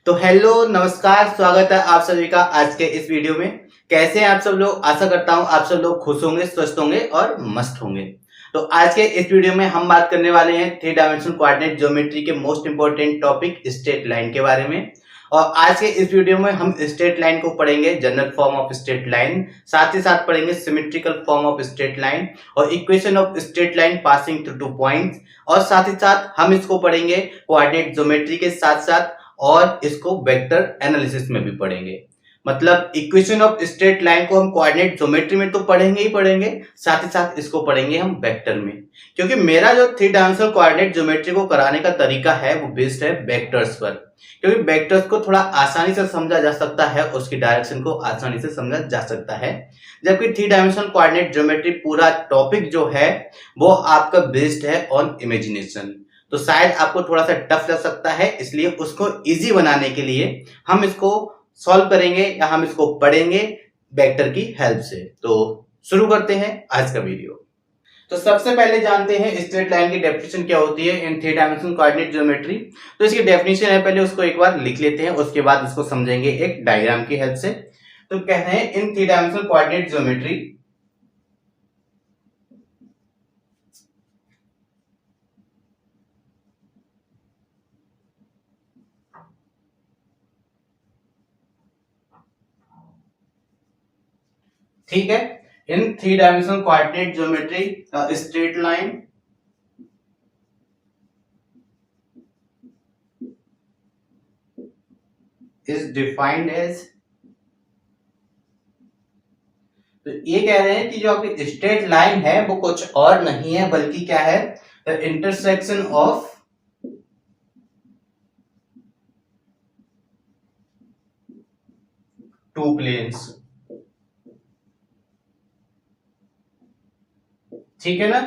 तो हेलो नमस्कार, स्वागत है आप सभी का आज के इस वीडियो में। कैसे हैं आप सब लोग? आशा करता हूं आप सब लोग खुश होंगे, स्वस्थ होंगे और मस्त होंगे। तो आज के इस वीडियो में हम बात करने वाले हैं थ्री डायमेंशनल कोऑर्डिनेट ज्योमेट्री के most important topic straight line के बारे में। और आज के इस वीडियो में हम स्ट्रेट लाइन को पढ़ेंगे, general form of straight line, साथ ही साथ पढ़ेंगे symmetrical form of straight line और equation of straight line passing through two points. और साथ ही साथ हम इसको पढ़ेंगे कोऑर्डिनेट ज्योमेट्री के साथ साथ और इसको वेक्टर एनालिसिस में भी पढ़ेंगे। मतलब इक्वेशन ऑफ स्ट्रेट लाइन को हम कोऑर्डिनेट ज्योमेट्री में तो पढ़ेंगे ही पढ़ेंगे, साथ ही साथ इसको पढ़ेंगे हम वेक्टर में। क्योंकि मेरा जो थ्री डायमेंशनल कोऑर्डिनेट ज्योमेट्री को कराने का तरीका है वो बेस्ड है वेक्टर्स पर। क्योंकि वेक्टर्स को थोड़ा आसानी से समझा जा सकता है, उसकी डायरेक्शन को आसानी से समझा जा सकता है, जबकि थ्री डायमेंशनल कोऑर्डिनेट ज्योमेट्री पूरा टॉपिक जो है वो आपका बेस्ड है ऑन इमेजिनेशन। तो शायद आपको थोड़ा सा टफ लग सकता है, इसलिए उसको इजी बनाने के लिए हम इसको सॉल्व करेंगे या हम इसको पढ़ेंगे वेक्टर की हेल्प से। तो शुरू करते हैं आज का वीडियो। तो सबसे पहले जानते हैं स्ट्रेट लाइन की डेफिनेशन क्या होती है in three dimensional coordinate geometry. तो इसकी डेफिनेशन है, पहले उसको एक बार लिख लेते हैं, उसके बाद उसको समझेंगे एक डायग्राम की हेल्प से। तो कहते हैं in three dimensional coordinate geometry ठीक है, in three dimensional coordinate geometry straight line is defined as. तो ये कह रहे हैं कि जो आपकी स्ट्रेट लाइन है वो कुछ और नहीं है बल्कि क्या है, the intersection of two planes. ठीक है ना,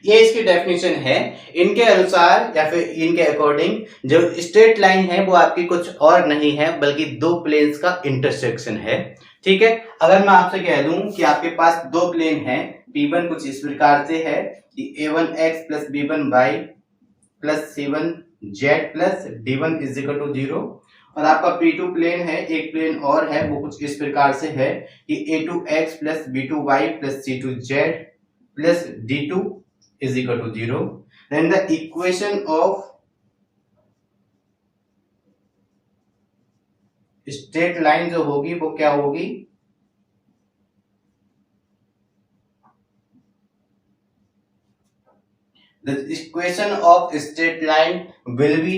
ये इसकी डेफिनेशन है। इनके अनुसार या फिर इनके अकॉर्डिंग जो स्ट्रेट लाइन है वो आपकी कुछ और नहीं है बल्कि दो प्लेन्स का इंटरसेक्शन है। ठीक है, अगर मैं आपसे कह दूं कि आपके पास दो प्लेन है, P1 कुछ इस प्रकार से है कि A1x plus B1y plus C1z plus D1 is equal to 0, और आपका P2 प्लेन है, एक प्लेन और है वो कुछ इस प्रकार से है कि A2x plus B2y plus C2z plus d2 is equal to 0. Then the equation of straight line जो होगी वो क्या होगी, the equation of straight line will be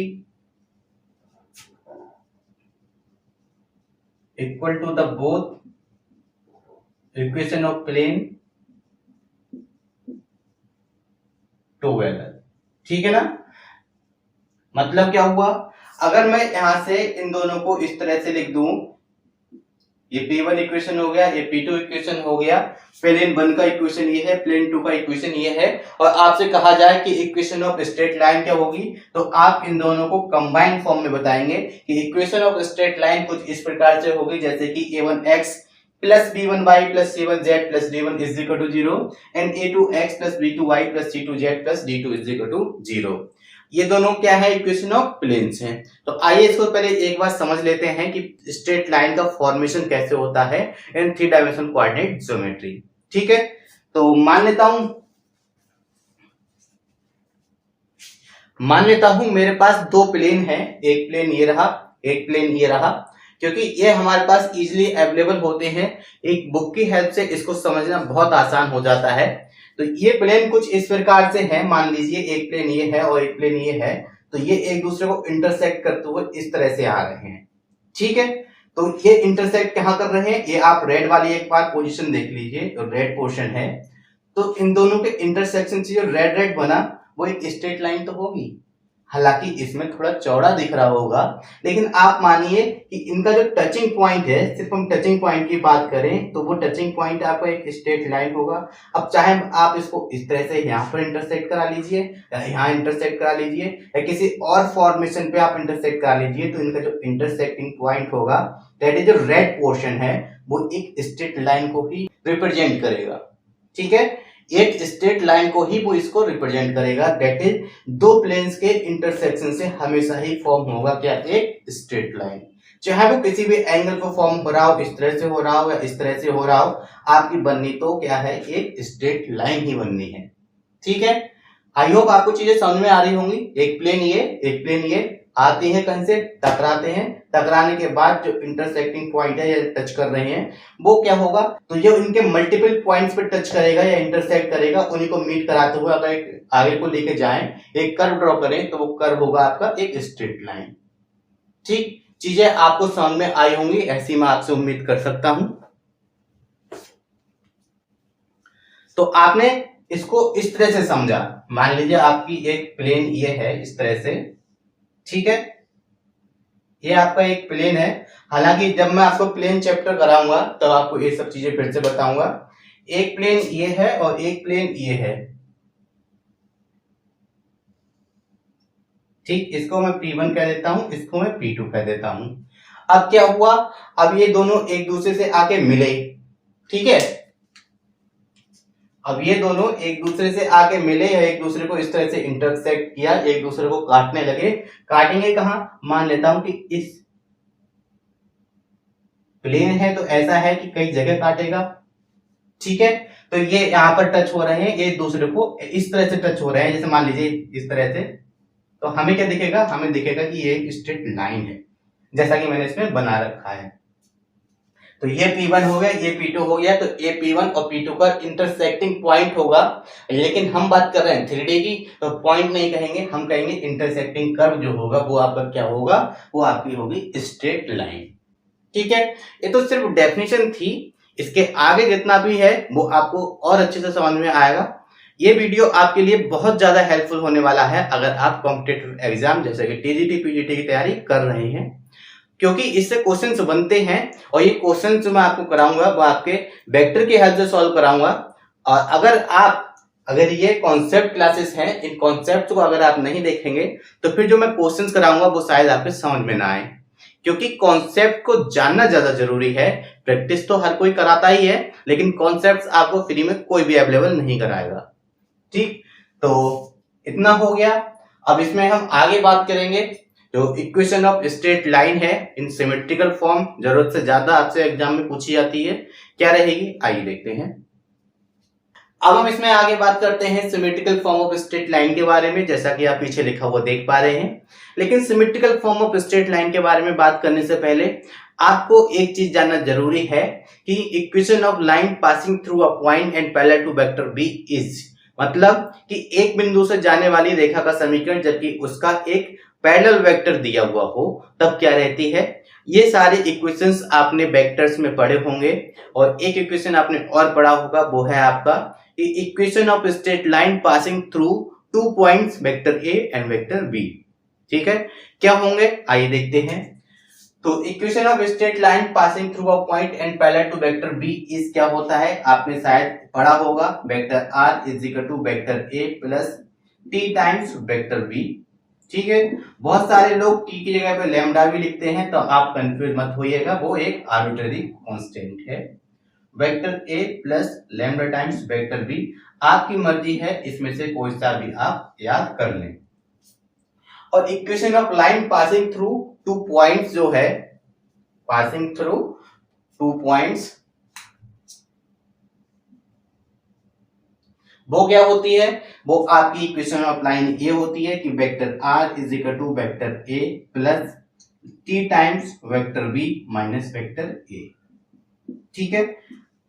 equal to the both equation of plane together. ठीक है ना, मतलब क्या हुआ, अगर मैं यहां से इन दोनों को इस तरह से लिख दूं, ये P1 इक्वेशन हो गया, ये P2 इक्वेशन हो गया, प्लेन 1 का इक्वेशन ये है, प्लेन 2 का इक्वेशन ये है, और आपसे कहा जाए कि इक्वेशन ऑफ स्ट्रेट लाइन क्या होगी, तो आप इन दोनों को कंबाइंड फॉर्म में बताएंगे कि इक्वेशन ऑफ स्ट्रेट लाइन कुछ इस प्रकार से होगी जैसे कि A1x plus B1y plus C1z plus D1 is equal to 0 and A2x plus B2y plus C2z plus D2 is equal to 0। ये दोनों क्या है, इक्वेशन ऑफ प्लेन्स हैं। तो आइए इसको पहले एक बार समझ लेते हैं कि स्ट्रेट लाइन का फॉर्मेशन कैसे होता है in three dimensional coordinate geometry. ठीक है, तो मान लेता हूं मेरे पास दो प्लेन है, एक प्लेन ये रहा, एक प्लेन ये रहा। क्योंकि ये हमारे पास इजीली अवेलेबल होते हैं, एक बुक की हेल्प से इसको समझना बहुत आसान हो जाता है। तो ये प्लेन कुछ इस प्रकार से है, मान लीजिए एक प्लेन ये है और एक प्लेन ये है, तो ये एक दूसरे को इंटरसेक्ट करते हुए इस तरह से आ रहे हैं। ठीक है, तो ये इंटरसेक्ट कहां कर रहे हैं, ये आप रेड वाली एक बार पोजीशन देख लीजिए, तो रेड पोर्शन है, तो इन दोनों के इंटरसेक्शन से जो रेड रेड बना वो एक स्ट्रेट लाइन तो होगी। हालांकि इसमें थोड़ा चौड़ा दिख रहा होगा, लेकिन आप मानिए कि इनका जो टचिंग पॉइंट है, सिर्फ हम टचिंग पॉइंट की बात करें तो वो टचिंग पॉइंट आपका एक स्ट्रेट लाइन होगा। अब चाहे आप इसको इस तरह से यहाँ पर इंटरसेक्ट करा लीजिए या यहाँ इंटरसेक्ट करा लीजिए या किसी और फॉर्मेशन पे आप इंटरसेक्ट करा लीजिए, तो इनका जो इंटरसेक्टिंग पॉइंट होगा, दैट इज जो रेड पोर्शन है, वो एक स्ट्रेट लाइन को ही रिप्रेजेंट करेगा। ठीक है, एक स्ट्रेट लाइन को ही वो इसको रिप्रेजेंट करेगा। दैट इज दो प्लेन्स के इंटरसेक्शन से हमेशा ही फॉर्म होगा क्या, एक स्ट्रेट लाइन। चाहे वो किसी भी एंगल को फॉर्म हो रहा हो, इस तरह से हो रहा हो या इस तरह से हो रहा हो, आपकी बननी तो क्या है, एक स्ट्रेट लाइन ही बननी है। ठीक है, आई होप आपको चीजें समझ में आ रही होंगी। एक प्लेन ये, एक प्लेन ये, आती है कहीं से, टकराते हैं, टकराने के बाद जो इंटरसेक्टिंग पॉइंट है या टच कर रहे हैं वो क्या होगा, तो ये इनके मल्टीपल पॉइंट्स पे टच करेगा या इंटरसेक्ट करेगा, उन्हीं को मीट कराते हुए अगर एक आगे को लेके जाएं, एक कर्व ड्रॉ करें, तो वो कर्व होगा आपका एक स्ट्रेट लाइन। ठीक, चीजें आपको समझ में आई होंगी ऐसी मैं आपसे उम्मीद कर सकता हूं। तो आपने इसको इस तरह से समझा, मान लीजिए आपकी एक प्लेन ये है इस तरह से, ठीक है, ये आपका एक प्लेन है। हालांकि जब मैं आपको प्लेन चैप्टर कराऊंगा तब तो आपको ये सब चीजें फिर से बताऊंगा। एक प्लेन ये है और एक प्लेन ये है। ठीक, इसको मैं P1 कह देता हूं, इसको मैं P2 कह देता हूं। अब क्या हुआ, अब ये दोनों एक दूसरे से आके मिले, ठीक है, अब ये दोनों एक दूसरे से आके मिले या एक दूसरे को इस तरह से इंटरसेक्ट किया, एक दूसरे को काटने लगे। काटेंगे कहां, मान लेता हूं कि इस प्लेन है तो ऐसा है कि कई जगह काटेगा। ठीक है, तो ये यहां पर टच हो रहे हैं, एक दूसरे को इस तरह से टच हो रहे हैं, जैसे मान लीजिए इस तरह से, तो हमें क्या दिखेगा, हमें दिखेगा कि ये एक स्ट्रेट लाइन है, जैसा कि मैंने इसमें बना रखा है। तो ये P1 हो गया, ये P2 हो गया, तो ये P1 और P2 का इंटरसेक्टिंग पॉइंट होगा। लेकिन हम बात कर रहे हैं 3D की, तो पॉइंट नहीं कहेंगे, हम कहेंगे इंटरसेक्टिंग कर्व जो होगा वो आपका क्या होगा, वो आपकी होगी स्ट्रेट लाइन। ठीक है, ये तो सिर्फ डेफिनेशन थी, इसके आगे जितना भी है वो आपको और अच्छे से समझ में आएगा। ये वीडियो आपके लिए बहुत ज्यादा हेल्पफुल होने वाला है अगर आप कॉम्पिटिटिव एग्जाम जैसे कि टीजीटी पीजीटी की तैयारी कर रहे हैं, क्योंकि इससे क्वेश्चंस बनते हैं और ये क्वेश्चंस जो मैं आपको कराऊंगा वो आपके वेक्टर की हेल्प से सॉल्व कराऊंगा। और अगर ये कॉन्सेप्ट क्लासेस हैं, इन कॉन्सेप्ट को अगर आप नहीं देखेंगे तो फिर जो मैं क्वेश्चंस कराऊंगा वो शायद आपके समझ में ना आए, क्योंकि कॉन्सेप्ट को जानना ज्यादा जरूरी है। प्रैक्टिस तो हर कोई कराता ही है, लेकिन कॉन्सेप्ट्स आपको फ्री में कोई भी अवेलेबल नहीं कराएगा। ठीक, तो इतना हो गया। अब इसमें हम आगे बात करेंगे जो इक्वेशन ऑफ स्ट्रेट लाइन है इन सिमेट्रिकल फॉर्म, जरूरत से ज्यादा आपसे एग्जाम में पूछी जाती है, क्या रहेगी आइए देखते हैं। अब हम इसमें आगे बात करते हैं symmetrical form of straight line के बारे में, जैसा कि आप पीछे लिखा हुआ देख पा रहे हैं। लेकिन symmetrical form of straight line के बारे में बात करने से पहले आपको एक चीज जानना जरूरी है कि equation of line passing through a point and parallel to vector B is, मतलब कि एक बिंदु से जाने वाली रेखा का समीकरण जबकि उसका एक पैरेलल वेक्टर दिया हुआ हो तब क्या रहती है। ये सारे इक्वेशंस आपने वेक्टर्स में पढ़े होंगे, और एक इक्वेशन आपने और पढ़ा होगा वो है आपका equation of straight line passing through two points vector A and vector B. ठीक है, क्या होंगे आइए देखते हैं। तो equation of straight line passing through a point and parallel to vector B is क्या होता है, आपने शायद पढ़ा होगा, vector R is equal to vector A plus T times vector B. ठीक है, बहुत सारे लोग टी की जगह पे लैम्डा भी लिखते हैं, तो आप कंफ्यूज मत होइएगा, वो एक आर्बिट्रेरी कांस्टेंट है। Vector A plus lambda times vector B, आपकी मर्जी है, इसमें से कोई सा भी आप याद कर लें। और equation of line passing through two points जो है, पासिंग थ्रू टू पॉइंट्स, वो क्या होती है, वो आपकी इक्वेशन ऑफ लाइन ये होती है कि vector R is equal to vector A plus T times vector B minus vector A. ठीक है,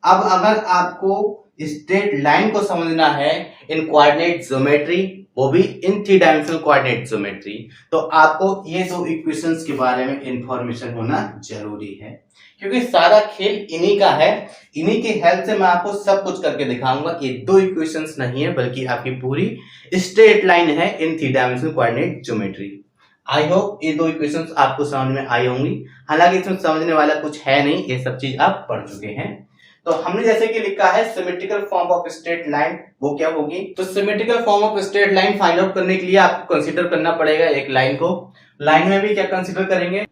अब अगर आपको स्ट्रेट लाइन को समझना है इन कोऑर्डिनेट ज्योमेट्री, वो भी इन 3 डायमेंशनल कोऑर्डिनेट ज्योमेट्री, तो आपको ये दो इक्वेशंस के बारे में इंफॉर्मेशन होना जरूरी है, क्योंकि सारा खेल इन्हीं का है। इन्हीं की हेल्प से मैं आपको सब कुछ करके दिखाऊंगा। ये दो इक्वेशंस नहीं है बल्कि आपकी पूरी स्ट्रेट लाइन है इन 3 dimensional coordinate geometry. I hope ये दो इक्वेशंस आपको समझ में आई होंगी। हालांकि इसमें समझने वाला कुछ है नहीं, ये सब चीज आप पढ़ चुके हैं। तो हमने जैसे कि लिखा है symmetrical form of straight line, वो क्या होगी, तो symmetrical form of straight line find out करने के लिए आपको कंसीडर करना पड़ेगा एक लाइन को। लाइन में भी क्या कंसीडर करेंगे,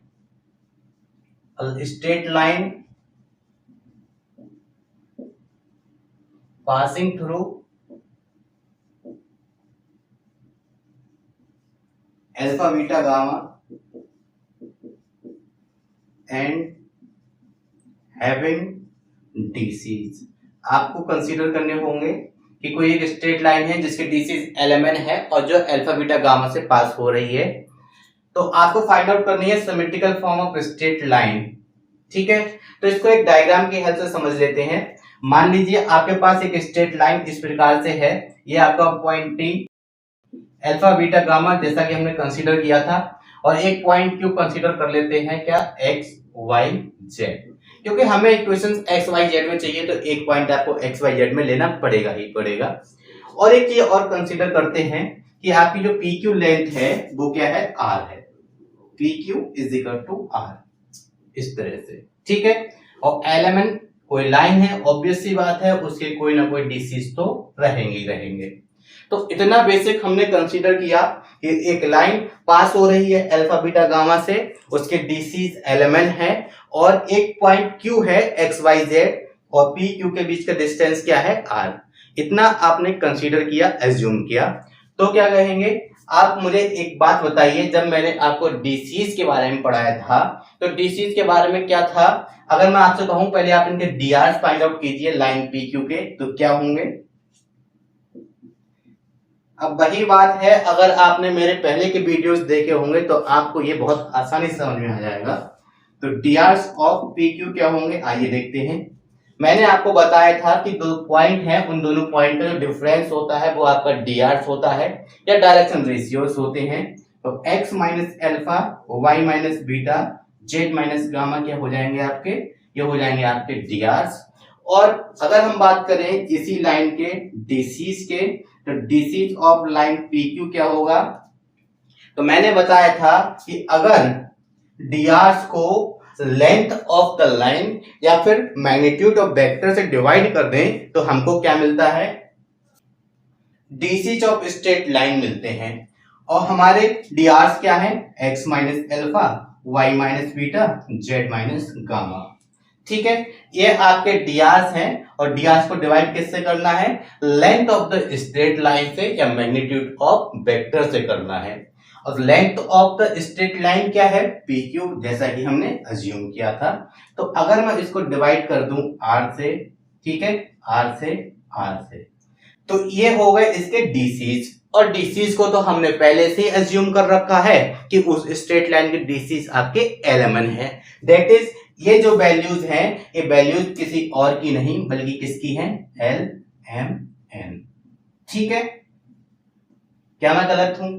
straight line passing through alpha beta gamma and having DCs. आपको कंसीडर करने होंगे कि कोई एक स्ट्रेट लाइन है जिसके डीसीज एलिमेंट है और जो अल्फा बीटा गामा से पास हो रही है, तो आपको फाइंड आउट करनी है symmetrical form of straight line. ठीक है, तो इसको एक डायग्राम की हेल्प से समझ लेते हैं। मान लीजिए आपके पास एक स्ट्रेट लाइन इस प्रकार से है, ये आपका point T alpha beta gamma जैसा कि हमने कंसीडर किया था, और एक पॉइंट क्यू कंसीडर कर लेते हैं क्या, एक्स वाई जेड, क्योंकि हमें इक्वेशंस एक्स वाई जेड में चाहिए तो एक पॉइंट आपको एक्स वाई जेड में लेना पड़ेगा ही पड़ेगा। और एक चीज और कंसीडर करते हैं कि आपकी जो पी क्यू लेंथ है वो क्या है, आर है। P Q is equal to R, इस तरह से। ठीक है, और एलिमेंट कोई लाइन है, ऑब्वियस सी बात है उसके कोई ना कोई डीसीज तो रहेंगे ही रहेंगे। तो इतना बेसिक हमने कंसीडर किया कि एक लाइन पास हो रही है अल्फा बीटा गामा से, उसके डीसीज एलिमेंट है, और एक पॉइंट क्यू है एक्स वाई जेड, और पी क्यू के बीच का डिस्टेंस क्या है, आर। इतना आपने कंसीडर किया, एज्यूम किया। तो क्या कहेंगे आप, मुझे एक बात बताइए, जब मैंने आपको डीसीज के बारे में पढ़ाया था तो डीसीज के बारे में क्या था, अगर मैं आपसे कहूं पहले आप इनके डीआर फाइंड आउट कीजिए लाइन पी क्यू के, तो क्या होंगे। अब वही बात है, अगर आपने मेरे पहले के वीडियोस देखे होंगे तो आपको ये बहुत आसानी से समझ में आ जाएगा। तो डीआर्स ऑफ पी क्यू क्या होंगे, आइए देखते हैं। मैंने आपको बताया था कि दो पॉइंट हैं, उन दोनों पॉइंट का जो डिफरेंस होता है वो आपका डीआर्स होता है या डायरेक्शन रेशियोस होते हैं। तो x minus alpha, y minus beta, z minus gamma क्या हो जाएंगे आपके, ये हो जाएंगे आपके डीआर्स। और अगर हम बात करें इसी लाइन के डीसीज के, तो DCs of line P Q क्या होगा, तो मैंने बताया था कि अगर डीआर्स को लेंथ ऑफ द लाइन या फिर मैग्नीट्यूड ऑफ वेक्टर से डिवाइड कर दें तो हमको क्या मिलता है, डीसीज ऑफ स्ट्रेट लाइन मिलते हैं। और हमारे डीआर्स क्या है, x minus alpha, y minus beta, z minus gamma. ठीक है, ये आपके डीआर्स हैं, और डीआर्स को डिवाइड किससे करना है, length of the straight line से या मैग्नीट्यूड ऑफ वेक्टर से करना है। और length of the straight line क्या है, पी क्यू, जैसा कि हमने अज्यूम किया था। तो अगर मैं इसको डिवाइड कर दूं आर से, ठीक है, आर से, तो ये हो गए इसके डीसीज। और डीसीज को तो हमने पहले से अज्यूम कर रखा है कि उस स्ट्रेट लाइन के डीसीज आपके एलिमेंट है। दैट इज ये जो वैल्यूज हैं, ये वैल्यूज किसी और की नहीं बल्कि किसकी हैं, एल एम एन। ठीक है, क्या मैं गलत हूं,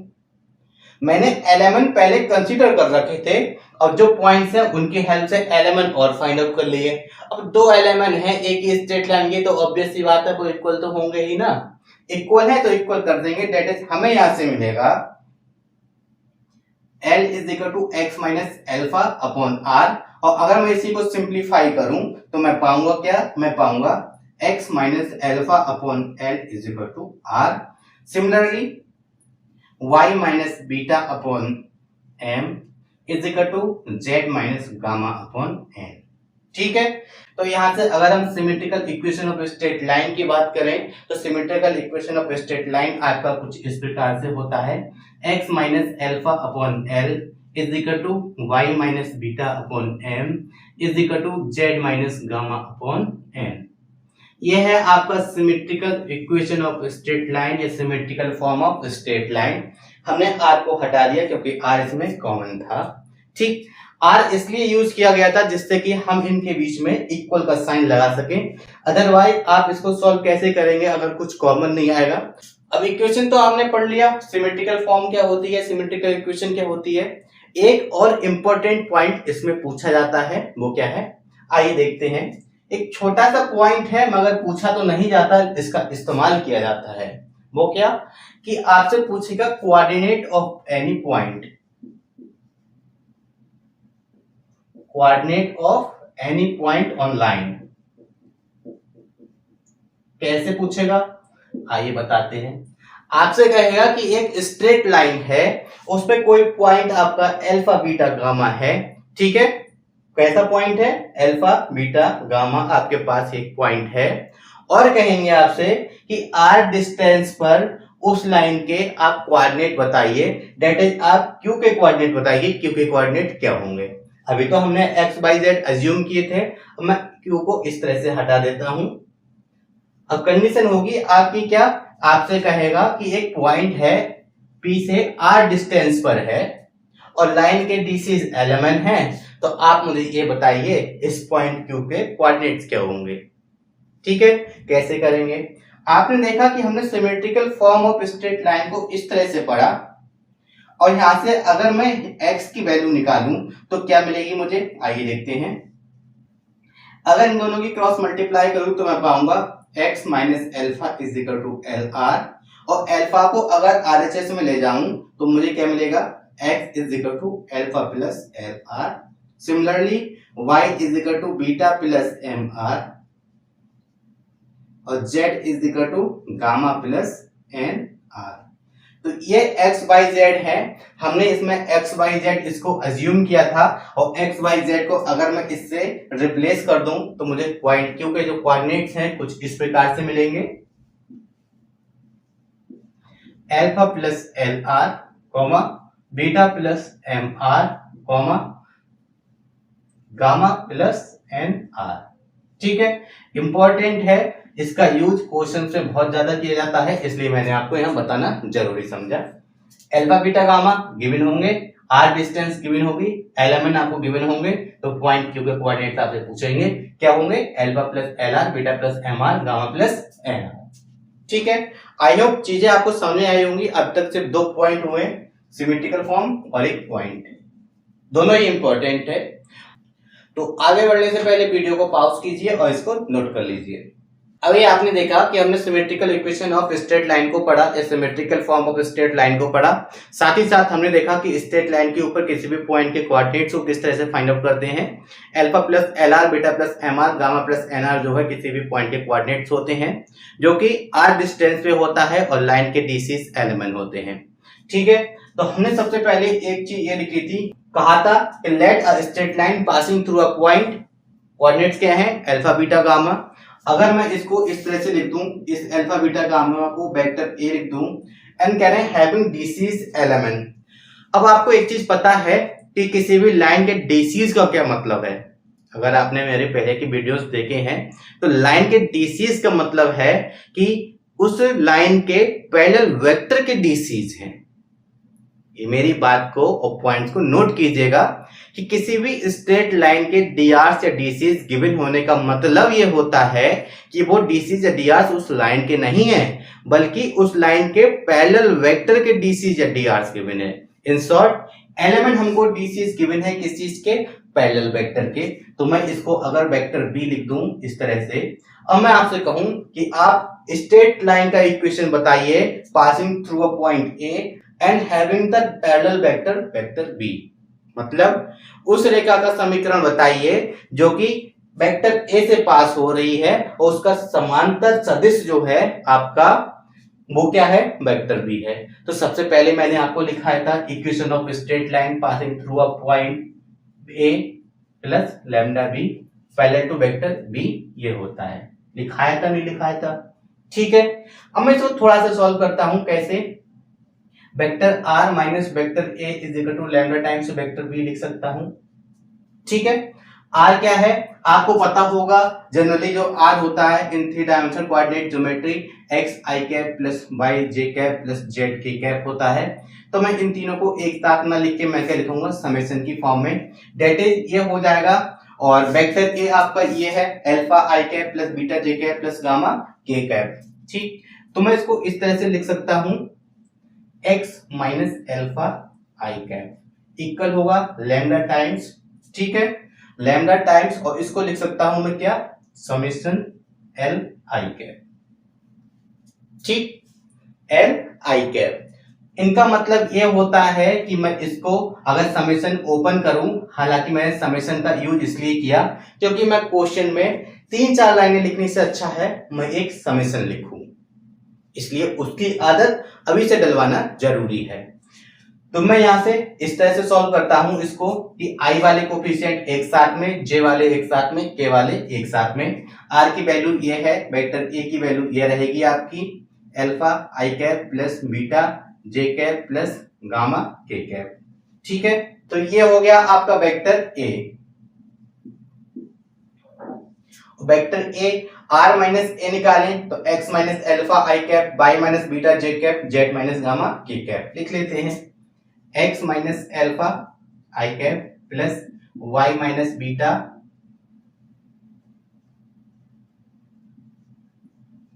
मैंने एलिमेंट पहले कंसीडर कर रखे थे और जो पॉइंट्स हैं उनकी हेल्प से एलिमेंट और फाइंड आउट कर लिए। अब दो एलिमेंट हैं एक ही स्ट्रेट लाइन के, तो ऑब्वियस सी बात है वो इक्वल तो होंगे ही ना। इक्वल है तो इक्वल कर देंगे। दैट इज हमें यहां से मिलेगा L is equal to X minus alpha upon R. और अगर मैं इसी को सिंप्लीफाई करूं तो मैं पाऊंगा क्या, मैं पाऊंगा x minus alpha upon L is equal to R. Similarly y minus beta upon m is equal to z minus gamma upon n। ठीक है, तो यहां से अगर हम symmetrical equation of straight line की बात करें तो symmetrical equation of straight line आपका कुछ इस प्रकार से होता है, x minus alpha upon L is equal to y minus beta upon m is equal to z minus gamma upon n। ये है आपका symmetrical equation of straight line या symmetrical form of straight line. हमने r को हटा दिया क्योंकि r इसमें कॉमन था। ठीक, r इसलिए यूज किया गया था जिससे कि हम इनके बीच में इक्वल का साइन लगा सकें। अदरवाइज आप इसको सॉल्व कैसे करेंगे अगर कुछ कॉमन नहीं आएगा। अब इक्वेशन तो आपने पढ़ लिया, सिमेट्रिकल फॉर्म क्या होती है, सिमेट्रिकल इक्वेशन क्या होती है। एक और इंपॉर्टेंट पॉइंट इसमें पूछा जाता है, वो क्या है, आइए देखते हैं। एक छोटा सा पॉइंट है मगर पूछा तो नहीं जाता, इसका इस्तेमाल किया जाता है। वो क्या कि आपसे पूछेगा coordinate of any point, coordinate of any point on line. कैसे पूछेगा, आइए बताते हैं। आपसे कहेगा कि एक स्ट्रेट लाइन है, उस पे कोई पॉइंट आपका अल्फा बीटा गामा है। ठीक है, कैसा पॉइंट है, अल्फा बीटा गामा आपके पास एक पॉइंट है। और कहेंगे आपसे कि r डिस्टेंस पर उस लाइन के आप कोऑर्डिनेट बताइए, दैट इज आप क्यू के कोऑर्डिनेट बताइए, क्यू के कोऑर्डिनेट क्या होंगे। अभी तो हमने एक्स वाई जेड अज्यूम किए थे, अब मैं क्यू को इस तरह से हटा देता हूं। अब कंडीशन होगी आपकी क्या, आपसे कहेगा कि एक पॉइंट है पी से आर डिस्टेंस पर है और लाइन के डीसी एलिमेंट है, तो आप मुझे ये बताइए इस पॉइंट क्यू के कोऑर्डिनेट्स क्या होंगे। ठीक है, कैसे करेंगे। आपने देखा कि हमने symmetrical form of straight line को इस तरह से पढ़ा, और यहां से अगर मैं x की वैल्यू निकालूं तो क्या मिलेगी मुझे, आइए देखते हैं। अगर इन दोनों की क्रॉस मल्टीप्लाई करूं तो मैं पाऊंगा x minus alpha is equal to L R, और एल्फा को अगर आरएचएस में ले जाऊं तो मुझे क्या मिलेगा, x is equal to alpha plus L R. Similarly y is equal to beta plus M R, और z is equal to gamma plus N R. तो ये एक्स वाई जेड है, हमने इसमें एक्स वाई जेड इसको assume किया था, और एक्स वाई जेड को अगर मैं इससे रिप्लेस कर दूं तो मुझे पॉइंट क्यू के जो कोऑर्डिनेट्स हैं कुछ इस प्रकार से मिलेंगे, alpha plus L R comma beta plus M R comma gamma plus N R. ठीक है, इंपॉर्टेंट है, इसका यूज क्वेश्चन में बहुत ज्यादा किया जाता है, इसलिए मैंने आपको यहां बताना जरूरी समझा। एल्फा बीटा गामा गिवन होंगे, आर डिस्टेंस गिवन होगी, एलिमेंट आपको गिवन होंगे, तो पॉइंट क्यू के कोऑर्डिनेट्स आपसे पूछेंगे क्या होंगे, alpha plus L R, beta plus M R, gamma plus N R. ठीक है, आई होप चीजें आपको समझ आई होंगी। अब तक सिर्फ 2 पॉइंट हुए, सिमेट्रिकल फॉर्म और एक पॉइंट, दोनों ही इंपॉर्टेंट है। तो आगे बढ़ने से पहले वीडियो को पॉज कीजिए और इसको नोट कर लीजिए। अभी आपने देखा कि हमने symmetrical equation of straight line को पढ़ा, symmetrical form of straight line को पढ़ा, साथ ही साथ हमने देखा कि स्ट्रेट लाइन के ऊपर किसी भी पॉइंट के कोऑर्डिनेट्स को किस तरह से फाइंड आउट करते हैं। Alpha plus L R, beta plus M R, gamma plus N R जो है किसी भी पॉइंट के कोऑर्डिनेट्स होते हैं जो कि आर डिस्टेंस पे होता है और लाइन के डीसी एलिमेंट होते हैं। ठीक है, तो हमने सबसे पहले एक चीज ये लिखी थी, कहा था कि let a straight line passing through a point, coordinates क्या है, अल्फा बीटा गामा। अगर मैं इसको इस तरह से लिख दूं, इस अल्फा बीटा गामा को वेक्टर ए लिख दूं, एंड कह रहे हैं हैविंग डीसीज एलिमेंट। अब आपको एक चीज पता है कि किसी भी लाइन के डीसीज का क्या मतलब है। अगर आपने मेरे पहले की वीडियोस देखे हैं तो लाइन के डीसीज का मतलब है कि उस लाइन के पैरेलल वेक्टर के डीसीज हैं। ये मेरी बात को और पॉइंट्स को नोट कीजिएगा कि किसी भी स्ट्रेट लाइन के डीआर्स या डीसीज गिवन होने का मतलब ये होता है कि वो डीसीज या डीआर्स उस लाइन के नहीं है, बल्कि उस लाइन के पैरेलल वेक्टर के डीसीज या डीआर्स गिवन है। इन शॉर्ट एलिमेंट हमको डीसीज गिवन है किस चीज के, पैरेलल वेक्टर के। तो मैं इसको अगर वेक्टर बी लिख दूं इस तरह से, अब मैं आपसे कहूं कि आप स्ट्रेट लाइन का इक्वेशन बताइए passing through a point A and having the parallel vector vector B, मतलब उस रेखा का समीकरण बताइए जो कि वेक्टर ए से पास हो रही है और उसका समांतर सदिश जो है आपका वो क्या है, वेक्टर बी है। तो सबसे पहले मैंने आपको लिखाया था equation of straight line passing through a point A plus lambda B parallel to vector B, ये होता है। लिखाया था नहीं लिखाया था, ठीक है। अब मैं इसको थोड़ा सा सॉल्व करता हूं, कैसे, vector are minus vector A is equal to lambda times vector B लिख सकता हूं। ठीक है, आर क्या है आपको पता होगा, जनरली जो आर होता है इन 3 डायमेंशनल कोऑर्डिनेट ज्योमेट्री एक्स आई कैप प्लस वाई जे कैप प्लस जेड के कैप होता है। तो मैं इन तीनों को एक साथ ना लिख के मैं क्या लिखूंगा, समेशन की फॉर्म में, डेट इज ये हो जाएगा। और वेक्टर ए आपका ये है alpha i cap plus beta j cap plus gamma k cap. ठीक, तो मैं इसको इस तरह से लिख सकता हूं, x माइनस एल्फा आई कैप इक्वल होगा लैम्डा टाइम्स, ठीक है, लैम्डा टाइम्स, और इसको लिख सकता हूं मैं क्या, समेशन एल आई कैप। ठीक, एल आई कैप, इनका मतलब ये होता है कि मैं इसको अगर समेशन ओपन करूं, हालांकि मैंने समेशन का यूज इसलिए किया क्योंकि मैं क्वेश्चन में 3-4 लाइनें लिखने से अच्छा है मैं एक समेशन लिखूं, इसलिए उसकी आदत अभी से डलवाना जरूरी है। तो मैं यहां से इस तरह से सॉल्व करता हूं इसको कि आई वाले कोफिशिएंट एक साथ में, जे वाले एक साथ में, के वाले एक साथ में। आर की वैल्यू ये है, वेक्टर ए की वैल्यू ये रहेगी आपकी alpha i cap plus beta j cap plus gamma k cap. ठीक है, तो ये हो गया आपका vector a. Vector a r minus a निकालें तो x minus alpha i cap, y minus beta j cap, z minus gamma k cap. लिख लेते हैं x minus alpha i cap plus y minus beta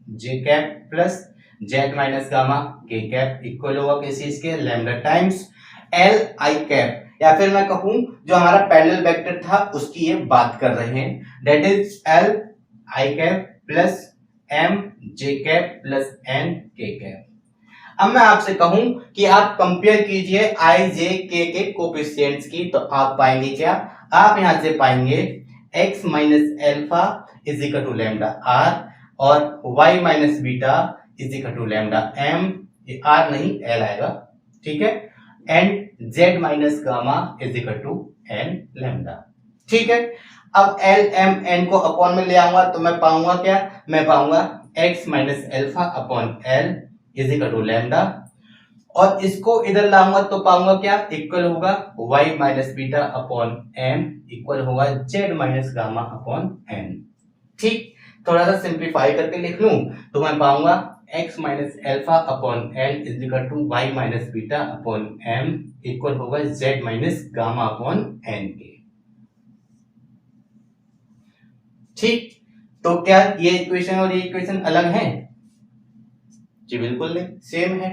j cap plus z minus gamma k cap equal होगा किसी इसके lambda times L I cap, या फिर मैं कहूं जो हमारा पैरेलल वेक्टर था उसकी ये बात कर रहे हैं, that is L I cap plus M J cap plus N K cap. अब मैं आपसे कहूं कि आप कंपेयर कीजिए आई जे के कोफिशिएंट्स की, तो आप पाएंगे क्या, आप यहां से पाएंगे x minus alpha is equal to lambda R और y minus beta is equal to lambda M, R नहीं एल आएगा, ठीक है, and z minus gamma is equal to N lambda. ठीक है, अब एल एम एन को अपॉन में ले आऊंगा तो मैं पाऊंगा क्या, मैं पाऊंगा x minus alpha upon L is equal to lambda, और इसको इधर लाऊंगा तो पाऊंगा क्या, इक्वल होगा y minus beta upon m equal होगा z minus gamma upon n। ठीक, थोड़ा सा सिंप्लीफाई करके लिख लूं तो मैं पाऊंगा x minus alpha upon l is equal to y minus beta upon m equal होगा z minus gamma upon n के। ठीक, तो क्या ये इक्वेशन और ये इक्वेशन अलग है? जी बिल्कुल नहीं, सेम है।